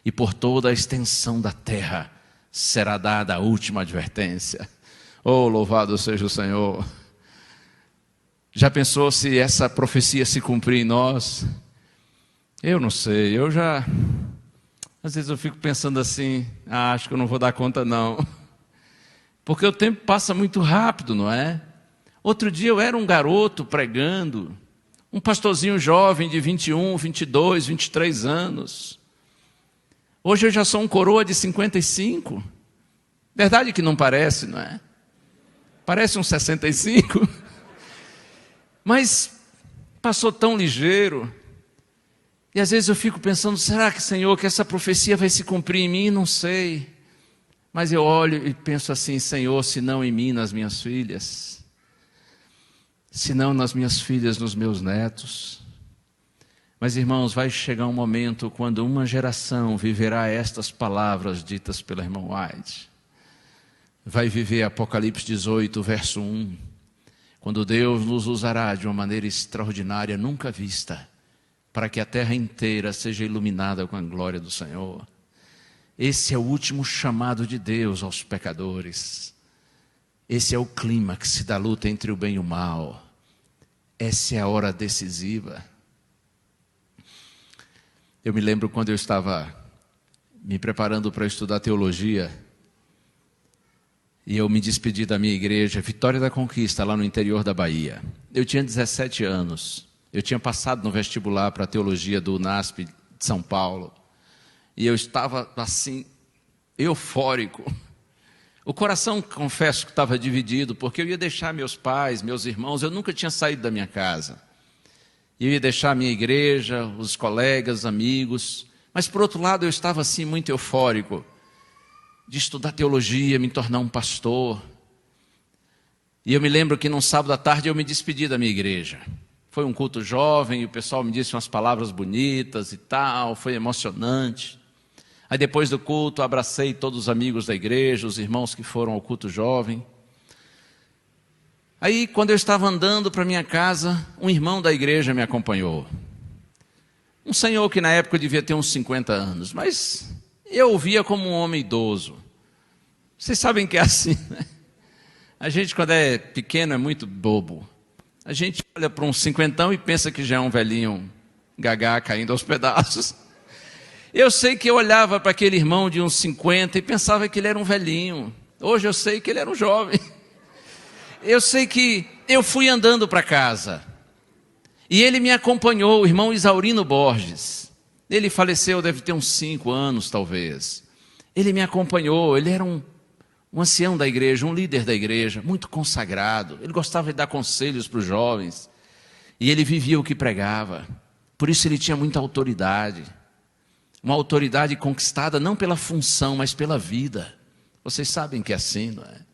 [SPEAKER 4] E por toda a extensão da terra será dada a última advertência. Oh, louvado seja o Senhor! Já pensou se essa profecia se cumprir em nós? Eu não sei, às vezes eu fico pensando assim, acho que eu não vou dar conta não. Porque o tempo passa muito rápido, não é? Outro dia eu era um garoto pregando, um pastorzinho jovem de 21, 22, 23 anos. Hoje eu já sou um coroa de 55. Verdade que não parece, não é? Parece uns 65. Mas passou tão ligeiro. E às vezes eu fico pensando, será que, Senhor, que essa profecia vai se cumprir em mim? Não sei. Mas eu olho e penso assim, Senhor, se não em mim, nas minhas filhas. Se não nas minhas filhas, nos meus netos. Mas, irmãos, vai chegar um momento quando uma geração viverá estas palavras ditas pela irmã White. Vai viver Apocalipse 18, verso 1. Quando Deus nos usará de uma maneira extraordinária, nunca vista, para que a terra inteira seja iluminada com a glória do Senhor. Esse é o último chamado de Deus aos pecadores. Esse é o clímax da luta entre o bem e o mal. Essa é a hora decisiva. Eu me lembro quando eu estava me preparando para estudar teologia, e eu me despedi da minha igreja, Vitória da Conquista, lá no interior da Bahia. Eu tinha 17 anos. Eu tinha passado no vestibular para a teologia do UNASP de São Paulo. E eu estava assim, eufórico. O coração, confesso que estava dividido, porque eu ia deixar meus pais, meus irmãos, eu nunca tinha saído da minha casa. Eu ia deixar a minha igreja, os colegas, amigos. Mas, por outro lado, eu estava assim muito eufórico de estudar teologia, me tornar um pastor. E eu me lembro que num sábado à tarde eu me despedi da minha igreja. Foi um culto jovem, e o pessoal me disse umas palavras bonitas e tal, foi emocionante. Aí depois do culto, abracei todos os amigos da igreja, os irmãos que foram ao culto jovem. Aí, quando eu estava andando para minha casa, um irmão da igreja me acompanhou. Um senhor que na época devia ter uns 50 anos, mas eu o via como um homem idoso. Vocês sabem que é assim, né? A gente, quando é pequeno, é muito bobo. A gente olha para um cinquentão e pensa que já é um velhinho gagá caindo aos pedaços. Eu sei que eu olhava para aquele irmão de uns 50 e pensava que ele era um velhinho. Hoje eu sei que ele era um jovem. Eu sei que eu fui andando para casa. E ele me acompanhou, o irmão Isaurino Borges. Ele faleceu, deve ter uns 5 anos, talvez. Ele me acompanhou, ele era um ancião da igreja, um líder da igreja, muito consagrado. Ele gostava de dar conselhos para os jovens. E ele vivia o que pregava. Por isso ele tinha muita autoridade. Uma autoridade conquistada não pela função, mas pela vida. Vocês sabem que é assim, não é?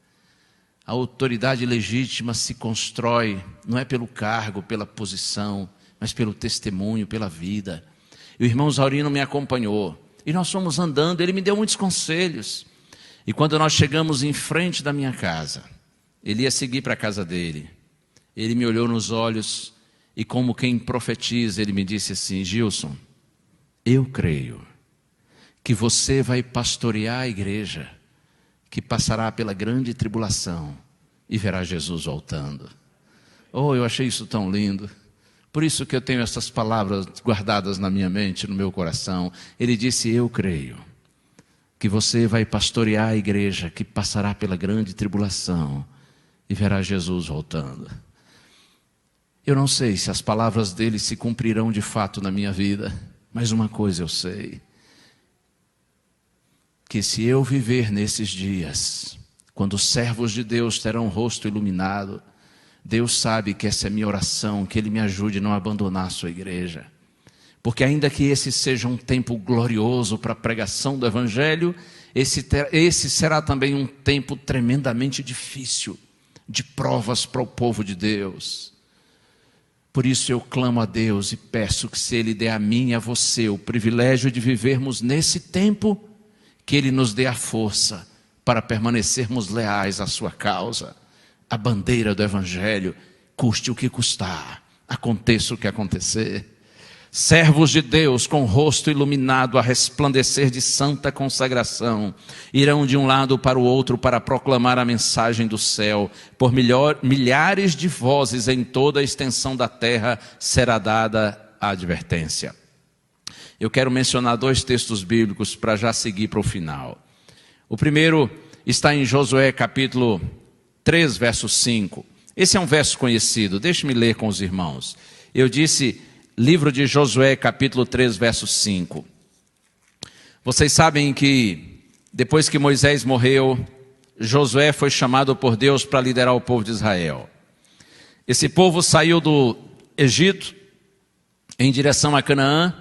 [SPEAKER 4] A autoridade legítima se constrói, não é pelo cargo, pela posição, mas pelo testemunho, pela vida. E o irmão Zaurino me acompanhou. E nós fomos andando, ele me deu muitos conselhos. E quando nós chegamos em frente da minha casa, ele ia seguir para a casa dele. Ele me olhou nos olhos e, como quem profetiza, ele me disse assim: Gilson, eu creio que você vai pastorear a igreja que passará pela grande tribulação e verá Jesus voltando. Oh, eu achei isso tão lindo. Por isso que eu tenho essas palavras guardadas na minha mente, no meu coração. Ele disse: eu creio que você vai pastorear a igreja que passará pela grande tribulação e verá Jesus voltando. Eu não sei se as palavras dele se cumprirão de fato na minha vida, mas uma coisa eu sei: que se eu viver nesses dias, quando os servos de Deus terão o rosto iluminado, Deus sabe que essa é a minha oração, que Ele me ajude a não abandonar a sua igreja. Porque ainda que esse seja um tempo glorioso para a pregação do Evangelho, esse será também um tempo tremendamente difícil, de provas para o povo de Deus. Por isso eu clamo a Deus e peço que, se Ele der a mim e a você o privilégio de vivermos nesse tempo, que Ele nos dê a força para permanecermos leais à sua causa, a bandeira do Evangelho, custe o que custar, aconteça o que acontecer. Servos de Deus com o rosto iluminado a resplandecer de santa consagração, irão de um lado para o outro para proclamar a mensagem do céu. Por milhares de vozes em toda a extensão da terra será dada a advertência. Eu quero mencionar 2 textos bíblicos para já seguir para o final. O primeiro está em Josué capítulo 3, verso 5. Esse é um verso conhecido, deixe-me ler com os irmãos. Eu disse... Livro de Josué, capítulo 3, verso 5. Vocês sabem que depois que Moisés morreu, Josué foi chamado por Deus para liderar o povo de Israel. Esse povo saiu do Egito em direção a Canaã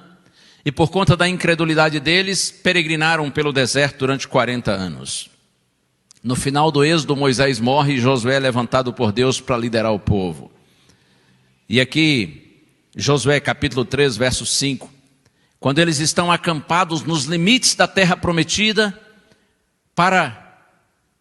[SPEAKER 4] e por conta da incredulidade deles, peregrinaram pelo deserto durante 40 anos. No final do êxodo, Moisés morre e Josué é levantado por Deus para liderar o povo. E aqui... Josué capítulo 3, verso 5, quando eles estão acampados nos limites da terra prometida, para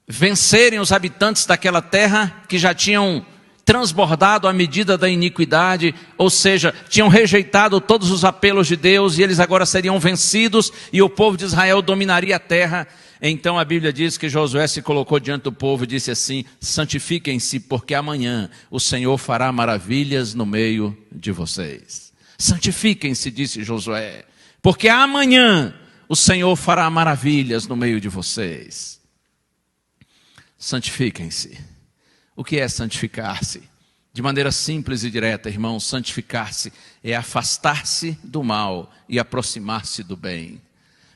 [SPEAKER 4] vencerem os habitantes daquela terra que já tinham transbordado a medida da iniquidade, ou seja, tinham rejeitado todos os apelos de Deus e eles agora seriam vencidos e o povo de Israel dominaria a terra. Então a Bíblia diz que Josué se colocou diante do povo e disse assim: santifiquem-se, porque amanhã o Senhor fará maravilhas no meio de vocês. Santifiquem-se, disse Josué, porque amanhã o Senhor fará maravilhas no meio de vocês. Santifiquem-se. O que é santificar-se? De maneira simples e direta, irmãos, santificar-se é afastar-se do mal e aproximar-se do bem.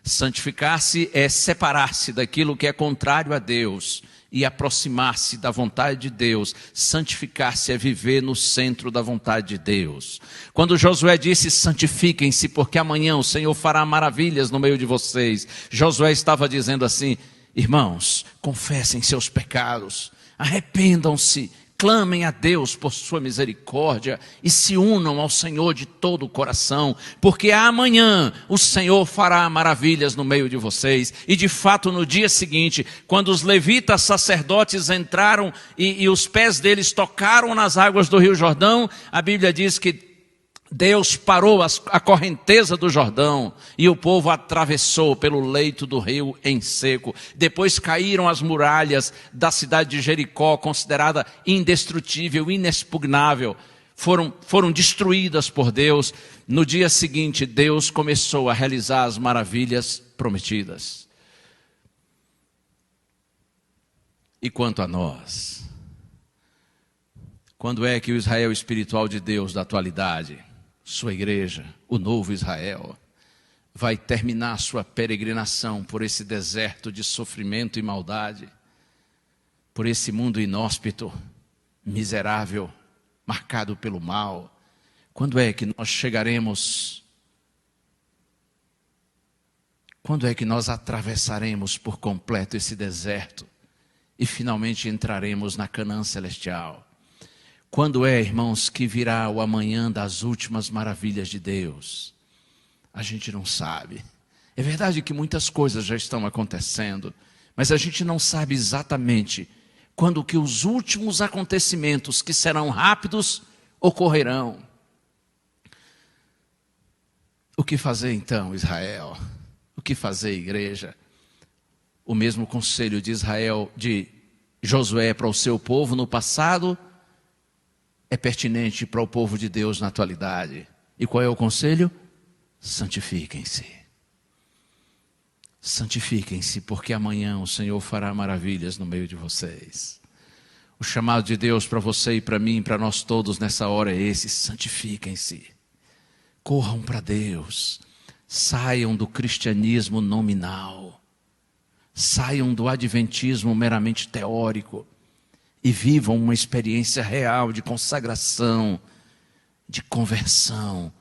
[SPEAKER 4] Santificar-se é separar-se daquilo que é contrário a Deus e aproximar-se da vontade de Deus. Santificar-se é viver no centro da vontade de Deus. Quando Josué disse: santifiquem-se, porque amanhã o Senhor fará maravilhas no meio de vocês, Josué estava dizendo assim: irmãos, confessem seus pecados, arrependam-se, clamem a Deus por sua misericórdia e se unam ao Senhor de todo o coração, porque amanhã o Senhor fará maravilhas no meio de vocês. E de fato no dia seguinte, quando os levitas sacerdotes entraram e os pés deles tocaram nas águas do Rio Jordão, a Bíblia diz que Deus parou a correnteza do Jordão e o povo atravessou pelo leito do rio em seco. Depois caíram as muralhas da cidade de Jericó, considerada indestrutível, inexpugnável. Foram destruídas por Deus. No dia seguinte, Deus começou a realizar as maravilhas prometidas. E quanto a nós? Quando é que o Israel espiritual de Deus da atualidade, sua igreja, o novo Israel, vai terminar sua peregrinação por esse deserto de sofrimento e maldade, por esse mundo inóspito, miserável, marcado pelo mal? Quando é que nós chegaremos? Quando é que nós atravessaremos por completo esse deserto e finalmente entraremos na Canaã celestial? Quando é, irmãos, que virá o amanhã das últimas maravilhas de Deus? A gente não sabe. É verdade que muitas coisas já estão acontecendo, mas a gente não sabe exatamente quando que os últimos acontecimentos, que serão rápidos, ocorrerão. O que fazer então, Israel? O que fazer, igreja? O mesmo conselho de Israel, de Josué para o seu povo no passado, é pertinente para o povo de Deus na atualidade. E qual é o conselho? Santifiquem-se. Santifiquem-se, porque amanhã o Senhor fará maravilhas no meio de vocês. O chamado de Deus para você e para mim, para nós todos nessa hora é esse: santifiquem-se. Corram para Deus. Saiam do cristianismo nominal. Saiam do adventismo meramente teórico. E vivam uma experiência real de consagração, de conversão,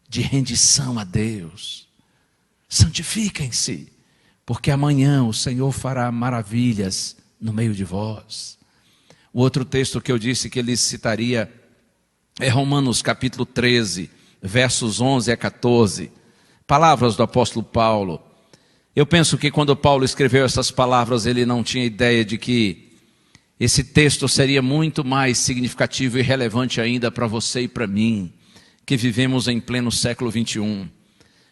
[SPEAKER 4] de rendição a Deus. Santifiquem-se, porque amanhã o Senhor fará maravilhas no meio de vós. O outro texto que eu disse que ele citaria é Romanos capítulo 13, versos 11 a 14. Palavras do apóstolo Paulo. Eu penso que quando Paulo escreveu essas palavras, ele não tinha ideia de que esse texto seria muito mais significativo e relevante ainda para você e para mim, que vivemos em pleno século 21.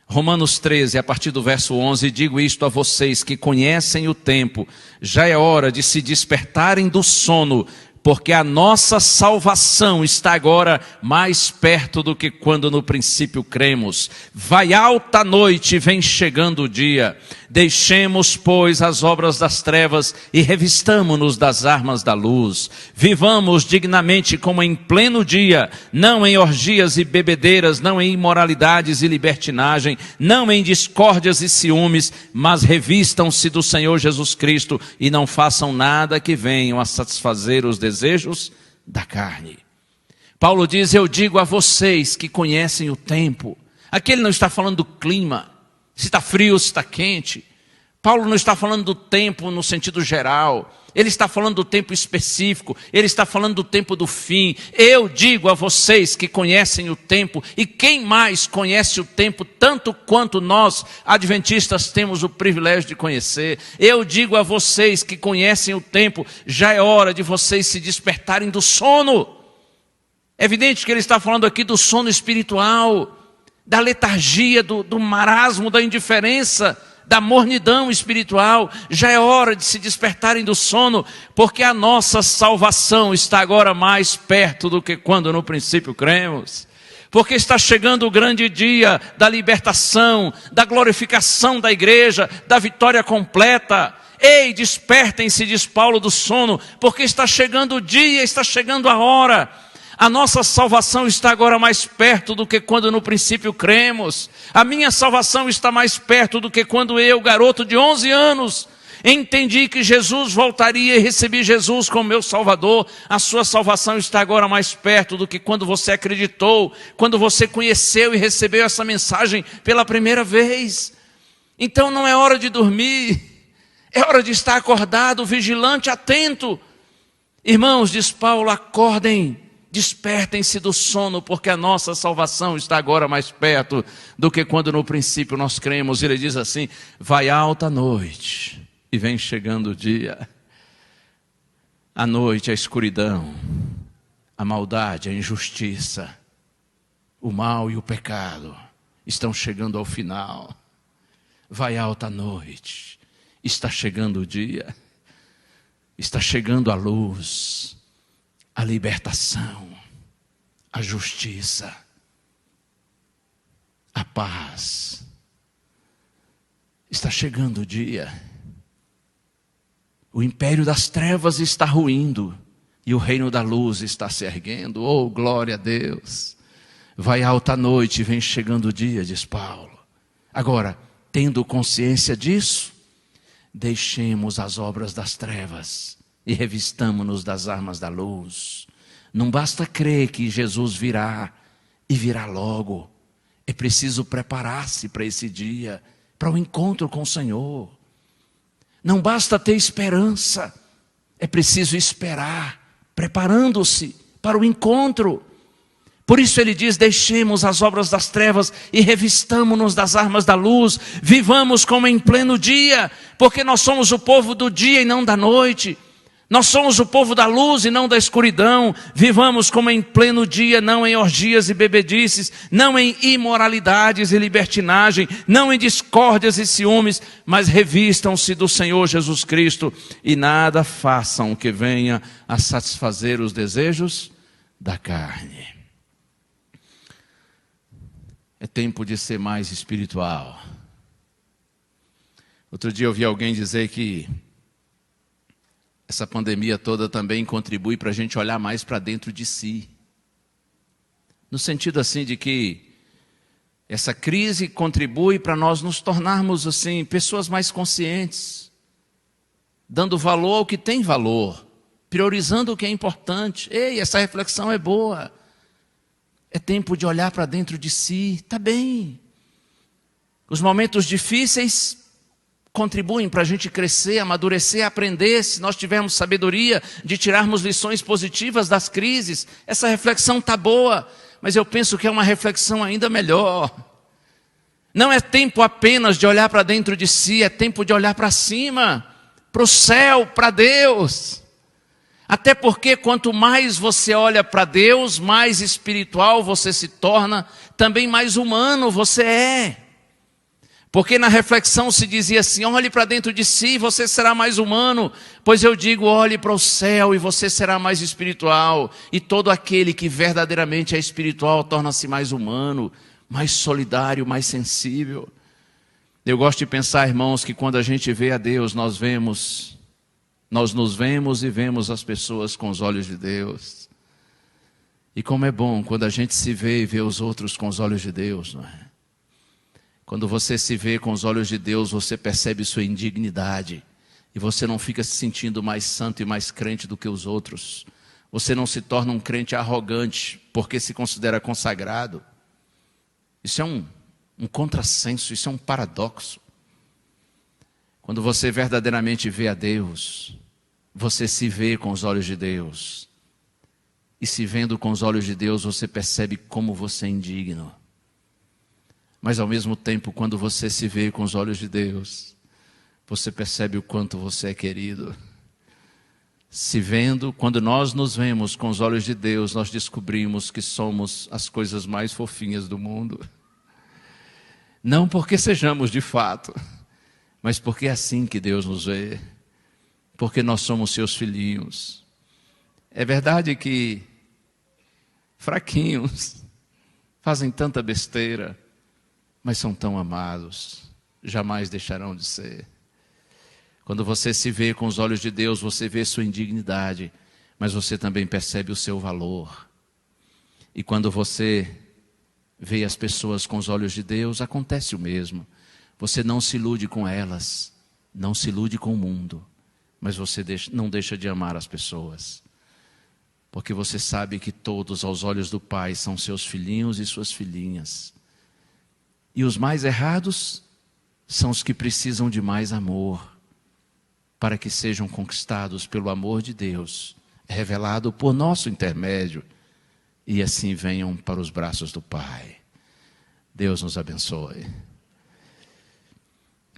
[SPEAKER 4] Romanos 13, a partir do verso 11, digo isto a vocês que conhecem o tempo, já é hora de se despertarem do sono, porque a nossa salvação está agora mais perto do que quando no princípio cremos. Vai alta a noite e vem chegando o dia. Deixemos, pois, as obras das trevas e revistamo-nos das armas da luz. Vivamos dignamente como em pleno dia, não em orgias e bebedeiras, não em imoralidades e libertinagem, não em discórdias e ciúmes, mas revistam-se do Senhor Jesus Cristo e não façam nada que venham a satisfazer os desejos da carne. Paulo diz, eu digo a vocês que conhecem o tempo. Aqui ele não está falando do clima, se está frio, se está quente. Paulo não está falando do tempo no sentido geral. Ele está falando do tempo específico. Ele está falando do tempo do fim. Eu digo a vocês que conhecem o tempo. E quem mais conhece o tempo tanto quanto nós, adventistas, temos o privilégio de conhecer. Eu digo a vocês que conhecem o tempo. Já é hora de vocês se despertarem do sono. É evidente que ele está falando aqui do sono espiritual, da letargia, do marasmo, da indiferença, da mornidão espiritual. Já é hora de se despertarem do sono, porque a nossa salvação está agora mais perto do que quando no princípio cremos. Porque está chegando o grande dia da libertação, da glorificação da igreja, da vitória completa. Ei, despertem-se, diz Paulo, do sono, porque está chegando o dia, está chegando a hora. A nossa salvação está agora mais perto do que quando no princípio cremos. A minha salvação está mais perto do que quando eu, garoto de 11 anos, entendi que Jesus voltaria e recebi Jesus como meu Salvador. A sua salvação está agora mais perto do que quando você acreditou, quando você conheceu e recebeu essa mensagem pela primeira vez. Então não é hora de dormir, é hora de estar acordado, vigilante, atento. Irmãos, diz Paulo, acordem. Despertem-se do sono, porque a nossa salvação está agora mais perto do que quando no princípio nós cremos. Ele diz assim, vai alta a noite e vem chegando o dia. A noite, a escuridão, a maldade, a injustiça, o mal e o pecado estão chegando ao final. Vai alta a noite, está chegando o dia, está chegando a luz, a libertação, a justiça, a paz. Está chegando o dia. O império das trevas está ruindo e o reino da luz está se erguendo. Oh, glória a Deus! Vai alta a noite e vem chegando o dia, diz Paulo. Agora, tendo consciência disso, deixemos as obras das trevas e revistamo-nos das armas da luz. Não basta crer que Jesus virá, e virá logo. É preciso preparar-se para esse dia, para o encontro com o Senhor. Não basta ter esperança, é preciso esperar, preparando-se para o encontro. Por isso ele diz, deixemos as obras das trevas e revistamo-nos das armas da luz. Vivamos como em pleno dia, porque nós somos o povo do dia e não da noite. Nós somos o povo da luz e não da escuridão. Vivamos como em pleno dia, não em orgias e bebedices, não em imoralidades e libertinagem, não em discórdias e ciúmes, mas revistam-se do Senhor Jesus Cristo e nada façam que venha a satisfazer os desejos da carne. É tempo de ser mais espiritual. Outro dia eu ouvi alguém dizer que essa pandemia toda também contribui para a gente olhar mais para dentro de si. No sentido assim de que essa crise contribui para nós nos tornarmos assim pessoas mais conscientes, dando valor ao que tem valor, priorizando o que é importante. Ei, essa reflexão é boa. É tempo de olhar para dentro de si, está bem. Os momentos difíceis contribuem para a gente crescer, amadurecer, aprender, se nós tivermos sabedoria de tirarmos lições positivas das crises. Essa reflexão está boa, mas eu penso que é uma reflexão ainda melhor. Não é tempo apenas de olhar para dentro de si, é tempo de olhar para cima, para o céu, para Deus. Até porque quanto mais você olha para Deus, mais espiritual você se torna, também mais humano você é. Porque na reflexão se dizia assim: olhe para dentro de si e você será mais humano. Pois eu digo, olhe para o céu e você será mais espiritual. E todo aquele que verdadeiramente é espiritual torna-se mais humano, mais solidário, mais sensível. Eu gosto de pensar, irmãos, que quando a gente vê a Deus, nós nos vemos e vemos as pessoas com os olhos de Deus. E como é bom quando a gente se vê e vê os outros com os olhos de Deus, não é? Quando você se vê com os olhos de Deus, você percebe sua indignidade. E você não fica se sentindo mais santo e mais crente do que os outros. Você não se torna um crente arrogante porque se considera consagrado. Isso é um contrassenso, isso é um paradoxo. Quando você verdadeiramente vê a Deus, você se vê com os olhos de Deus. E se vendo com os olhos de Deus, você percebe como você é indigno. Mas ao mesmo tempo, quando você se vê com os olhos de Deus, você percebe o quanto você é querido. Se vendo, quando nós nos vemos com os olhos de Deus, nós descobrimos que somos as coisas mais fofinhas do mundo. Não porque sejamos de fato, mas porque é assim que Deus nos vê. Porque nós somos seus filhinhos. É verdade que fraquinhos fazem tanta besteira, mas são tão amados, jamais deixarão de ser. Quando você se vê com os olhos de Deus, você vê sua indignidade, mas você também percebe o seu valor. E quando você vê as pessoas com os olhos de Deus, acontece o mesmo. Você não se ilude com elas, não se ilude com o mundo, mas você não deixa de amar as pessoas. Porque você sabe que todos aos olhos do Pai são seus filhinhos e suas filhinhas. E os mais errados são os que precisam de mais amor, para que sejam conquistados pelo amor de Deus, revelado por nosso intermédio, e assim venham para os braços do Pai. Deus nos abençoe.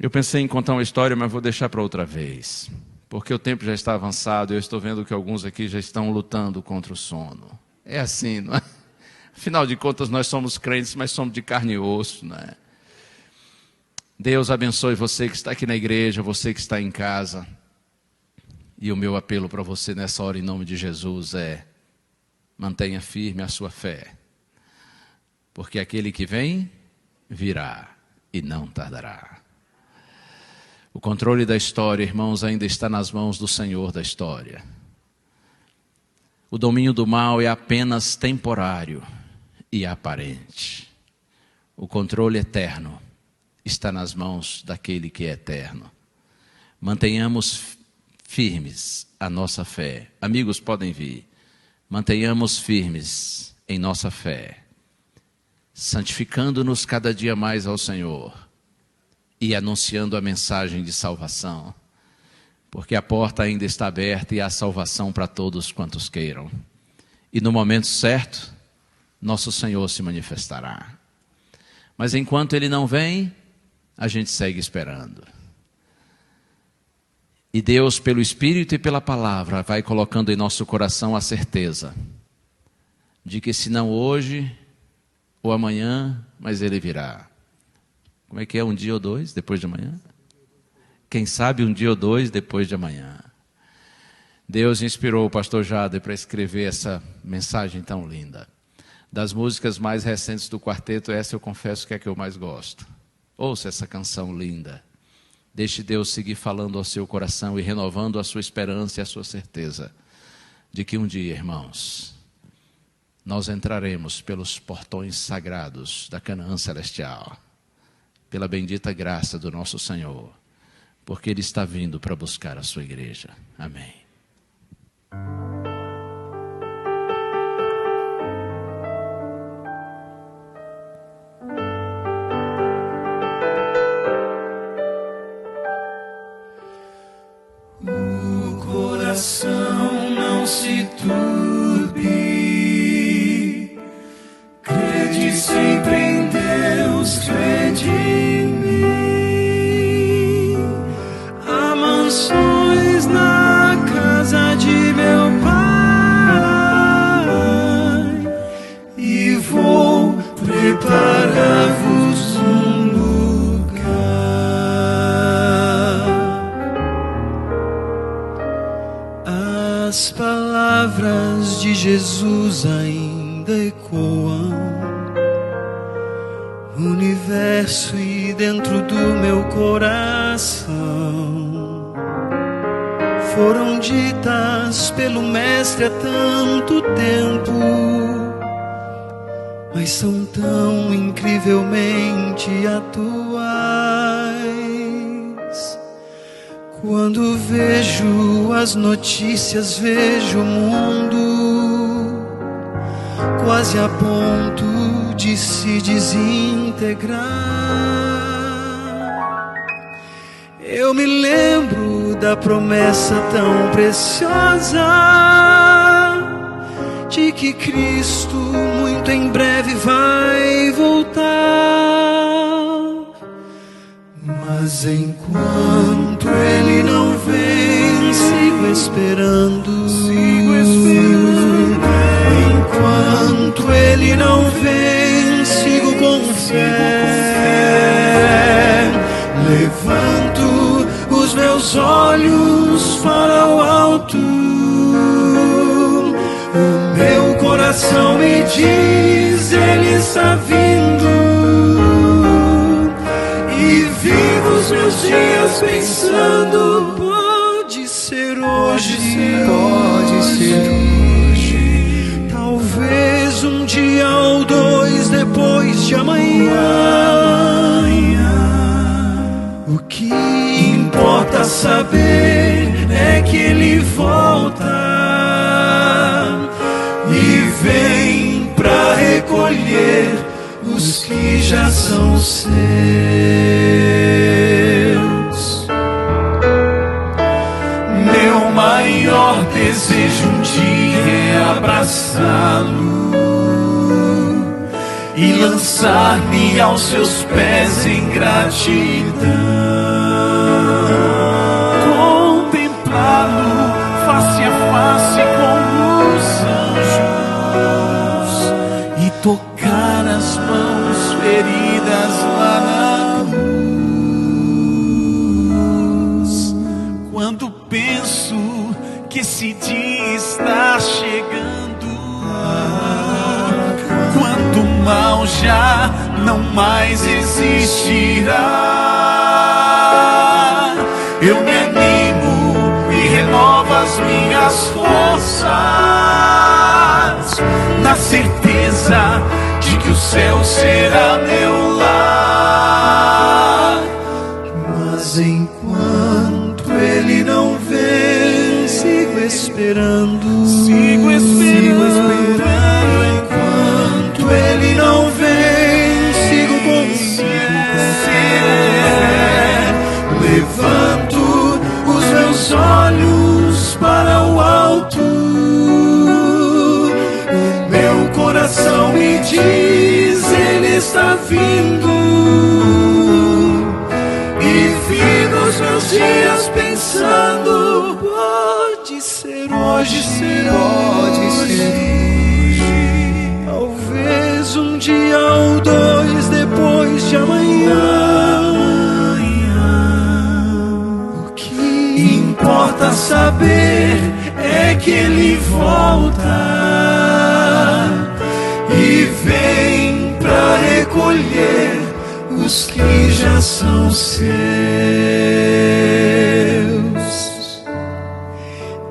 [SPEAKER 4] Eu pensei em contar uma história, mas vou deixar para outra vez, porque o tempo já está avançado e eu estou vendo que alguns aqui já estão lutando contra o sono. É assim, não é? Afinal de contas, nós somos crentes, mas somos de carne e osso, não é? Deus abençoe você que está aqui na igreja, você que está em casa. E o meu apelo para você nessa hora, em nome de Jesus, é: mantenha firme a sua fé. Porque aquele que vem, virá e não tardará. O controle da história, irmãos, ainda está nas mãos do Senhor da história. O domínio do mal é apenas temporário e aparente. O controle eterno está nas mãos daquele que é eterno. Mantenhamos firmes a nossa fé. Amigos, podem vir. Mantenhamos firmes em nossa fé, santificando-nos cada dia mais ao Senhor e anunciando a mensagem de salvação, porque a porta ainda está aberta e há salvação para todos quantos queiram. E no momento certo, nosso Senhor se manifestará. Mas enquanto Ele não vem, a gente segue esperando. E Deus, pelo Espírito e pela Palavra, vai colocando em nosso coração a certeza de que se não hoje ou amanhã, mas Ele virá. Como é que é? Um dia ou dois depois de amanhã? Quem sabe um dia ou dois depois de amanhã. Deus inspirou o pastor Jader para escrever essa mensagem tão linda. Das músicas mais recentes do quarteto, essa eu confesso que é a que eu mais gosto. Ouça essa canção linda. Deixe Deus seguir falando ao seu coração e renovando a sua esperança e a sua certeza de que um dia, irmãos, nós entraremos pelos portões sagrados da Canaã celestial, pela bendita graça do nosso Senhor, porque Ele está vindo para buscar a sua igreja. Amém.
[SPEAKER 1] O coração não se turbe, crede sempre em Deus, crede em mim. Há mansões na casa de meu Pai.
[SPEAKER 5] As palavras de Jesus ainda ecoam no universo e dentro do meu coração. Foram ditas pelo Mestre há tanto tempo, mas são tão incrivelmente atuais. Quando vejo as notícias, vejo o mundo quase a ponto de se desintegrar. Eu me lembro da promessa tão preciosa de que Cristo muito em breve vai voltar. Mas enquanto Ele não vem, sigo esperando. Enquanto Ele não vem, sigo com fé. Levanto os meus olhos para o alto. O meu coração me diz, Ele está vindo. E vivo os meus dias pensando, pode ser hoje, pode ser hoje. Talvez um dia ou dois depois de amanhã. O que importa saber é que Ele volta e vem pra recolher os que já são seus. Meu maior desejo um dia é abraçá-lo e lançar-me aos seus pés em gratidão. Contemplá-lo face a face com os anjos e tocar as mãos feridas lá na cruz. Quando penso que esse dia está chegando, quando o mal já não mais existirá, eu me animo e renovo as minhas forças, na certeza de que o céu será meu lar. Mas enquanto Ele não vem, sigo esperando. Sigo esperando. Enquanto Ele não vem, sigo com fé. Levanto os meus olhos para o alto. O meu coração me diz, Ele está vindo. E vivo os meus dias pensando, pode ser hoje, pode ser hoje. Talvez um dia ou dois depois de amanhã. O que importa saber é que Ele volta e vem pra recolher os que já são seus.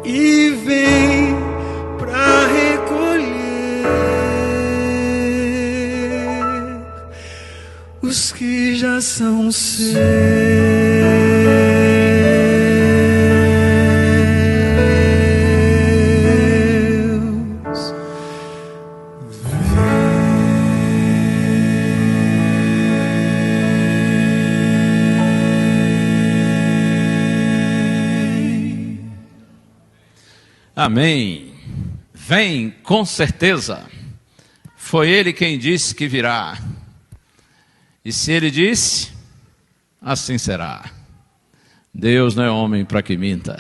[SPEAKER 5] E vem pra recolher os que já são seus.
[SPEAKER 4] Amém. Vem com certeza. Foi Ele quem disse que virá. E se Ele disse, assim será. Deus não é homem para que minta.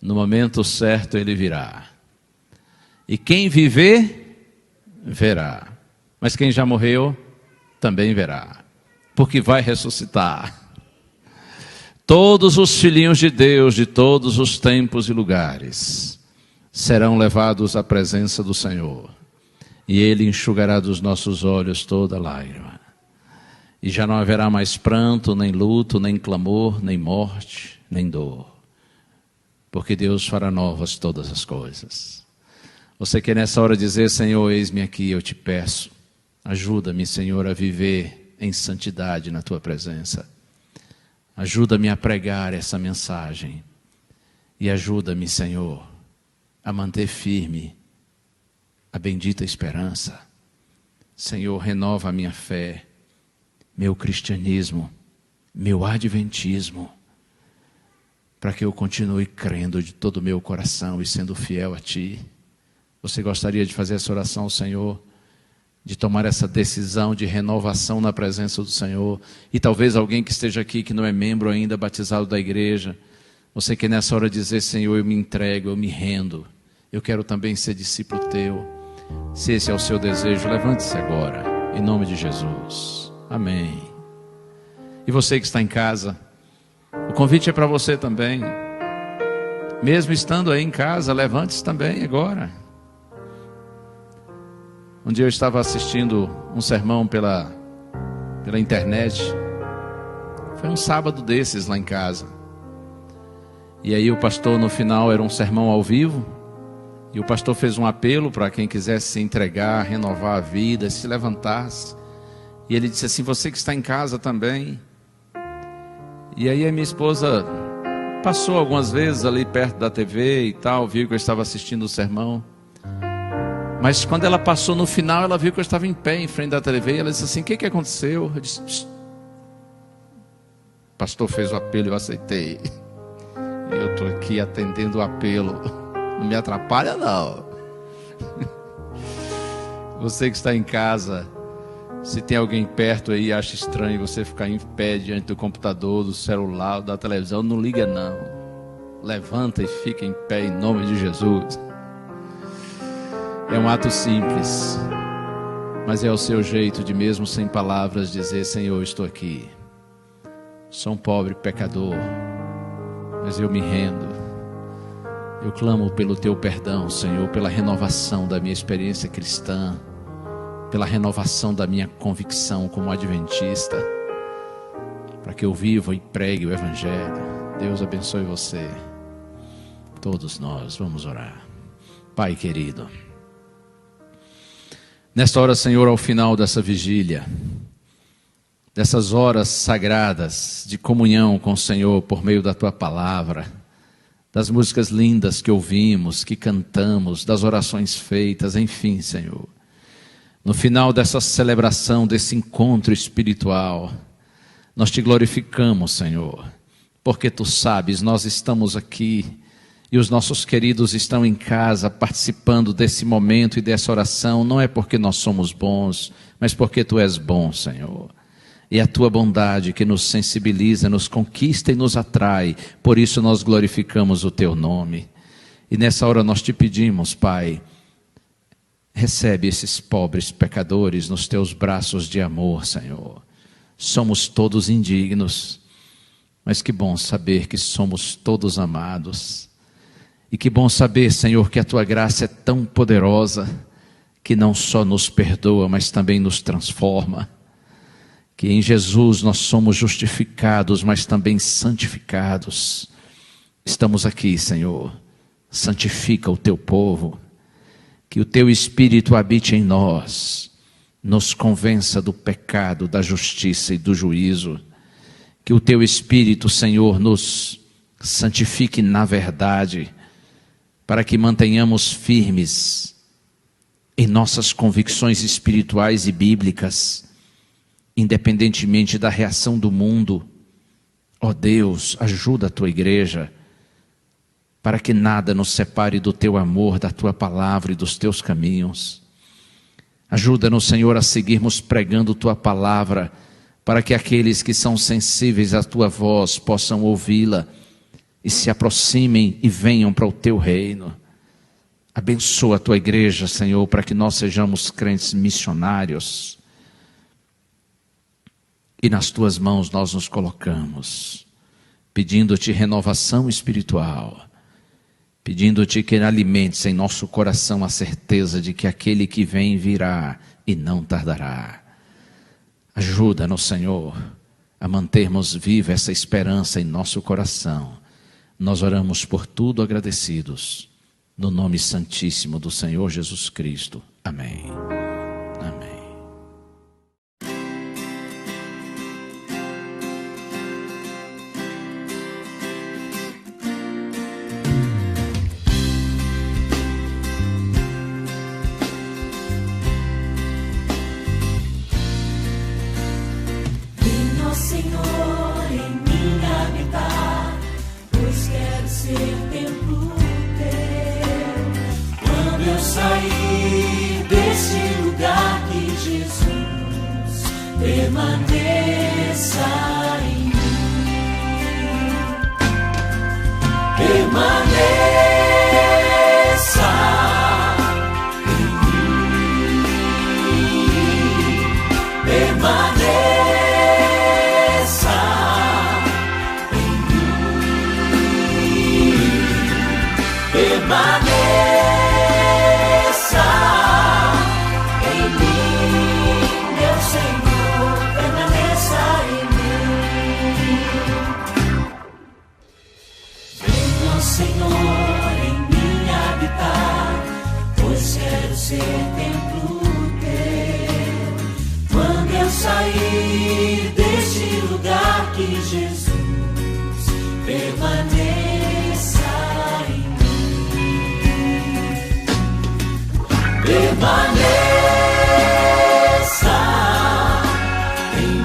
[SPEAKER 4] No momento certo Ele virá. E quem viver, verá. Mas quem já morreu, também verá. Porque vai ressuscitar. Todos os filhinhos de Deus, de todos os tempos e lugares, serão levados à presença do Senhor, e Ele enxugará dos nossos olhos toda lágrima. E já não haverá mais pranto, nem luto, nem clamor, nem morte, nem dor, porque Deus fará novas todas as coisas. Você quer nessa hora dizer: Senhor, eis-me aqui, eu te peço, ajuda-me, Senhor, a viver em santidade na Tua presença. Ajuda-me a pregar essa mensagem. E ajuda-me, Senhor, a manter firme a bendita esperança. Senhor, renova a minha fé, meu cristianismo, meu adventismo, para que eu continue crendo de todo o meu coração e sendo fiel a Ti. Você gostaria de fazer essa oração ao Senhor? De tomar essa decisão de renovação na presença do Senhor? E talvez alguém que esteja aqui, que não é membro ainda, batizado da igreja, você quer nessa hora dizer: Senhor, eu me entrego, eu me rendo, eu quero também ser discípulo Teu. Se esse é o seu desejo, levante-se agora, em nome de Jesus. Amém. E você que está em casa, o convite é para você também. Mesmo estando aí em casa, levante-se também agora. Um dia eu estava assistindo um sermão pela internet. Foi um sábado desses lá em casa. E aí o pastor, no final, era um sermão ao vivo. E o pastor fez um apelo para quem quisesse se entregar, renovar a vida, se levantasse. E ele disse assim: você que está em casa também. E aí a minha esposa passou algumas vezes ali perto da TV e tal, viu que eu estava assistindo o sermão. Mas quando ela passou no final, ela viu que eu estava em pé em frente da TV. E ela disse assim: o que aconteceu? Eu disse: psst. O pastor fez o apelo e eu aceitei. E eu estou aqui atendendo o apelo. Não me atrapalha não. Você que está em casa, se tem alguém perto aí e acha estranho você ficar em pé diante do computador, do celular, da televisão, não liga não. Levanta e fica em pé em nome de Jesus. É um ato simples, mas é o seu jeito de, mesmo sem palavras, dizer: Senhor, estou aqui. Sou um pobre pecador, mas eu me rendo. Eu clamo pelo Teu perdão, Senhor, pela renovação da minha experiência cristã, pela renovação da minha convicção como adventista, para que eu viva e pregue o Evangelho. Deus abençoe você. Todos nós vamos orar. Pai querido, nesta hora, Senhor, ao final dessa vigília, dessas horas sagradas de comunhão com o Senhor por meio da Tua palavra, das músicas lindas que ouvimos, que cantamos, das orações feitas, enfim, Senhor, no final dessa celebração, desse encontro espiritual, nós Te glorificamos, Senhor, porque Tu sabes, nós estamos aqui e os nossos queridos estão em casa participando desse momento e dessa oração, não é porque nós somos bons, mas porque Tu és bom, Senhor. E a Tua bondade que nos sensibiliza, nos conquista e nos atrai, por isso nós glorificamos o Teu nome. E nessa hora nós Te pedimos, Pai, recebe esses pobres pecadores nos Teus braços de amor, Senhor. Somos todos indignos, mas que bom saber que somos todos amados. E que bom saber, Senhor, que a Tua graça é tão poderosa, que não só nos perdoa, mas também nos transforma. Que em Jesus nós somos justificados, mas também santificados. Estamos aqui, Senhor, santifica o Teu povo, que o Teu Espírito habite em nós, nos convença do pecado, da justiça e do juízo, que o Teu Espírito, Senhor, nos santifique na verdade, para que mantenhamos firmes em nossas convicções espirituais e bíblicas, independentemente da reação do mundo. Ó Deus, ajuda a Tua igreja, para que nada nos separe do Teu amor, da Tua palavra e dos Teus caminhos. Ajuda-nos, Senhor, a seguirmos pregando Tua palavra, para que aqueles que são sensíveis à Tua voz possam ouvi-la e se aproximem e venham para o Teu reino. Abençoa a Tua igreja, Senhor, para que nós sejamos crentes missionários. E nas Tuas mãos nós nos colocamos, pedindo-Te renovação espiritual, pedindo-te que alimentes em nosso coração a certeza de que aquele que vem virá e não tardará. Ajuda-nos, Senhor, a mantermos viva essa esperança em nosso coração. Nós oramos por tudo agradecidos, no nome santíssimo do Senhor Jesus Cristo. Amém. Amém.
[SPEAKER 1] Venha, ó Senhor, em mim habitar, pois quero ser templo teu. Quando eu sair deste lugar, que Jesus permaneça em mim. Permaneça em mim. Permaneça em mim. Permaneça em mim, meu Senhor, permaneça em mim. Venha, Senhor, em mim habitar, pois quero ser templo teu. Quando eu sair deste lugar, que Jesus permaneça em mim. Permaneça em mim.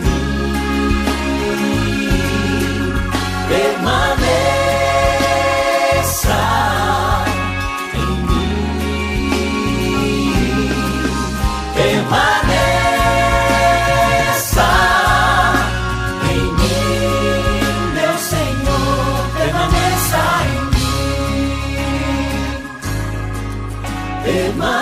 [SPEAKER 1] Permaneça em mim. Permaneça em mim, meu Senhor, permaneça em mim. Permaneça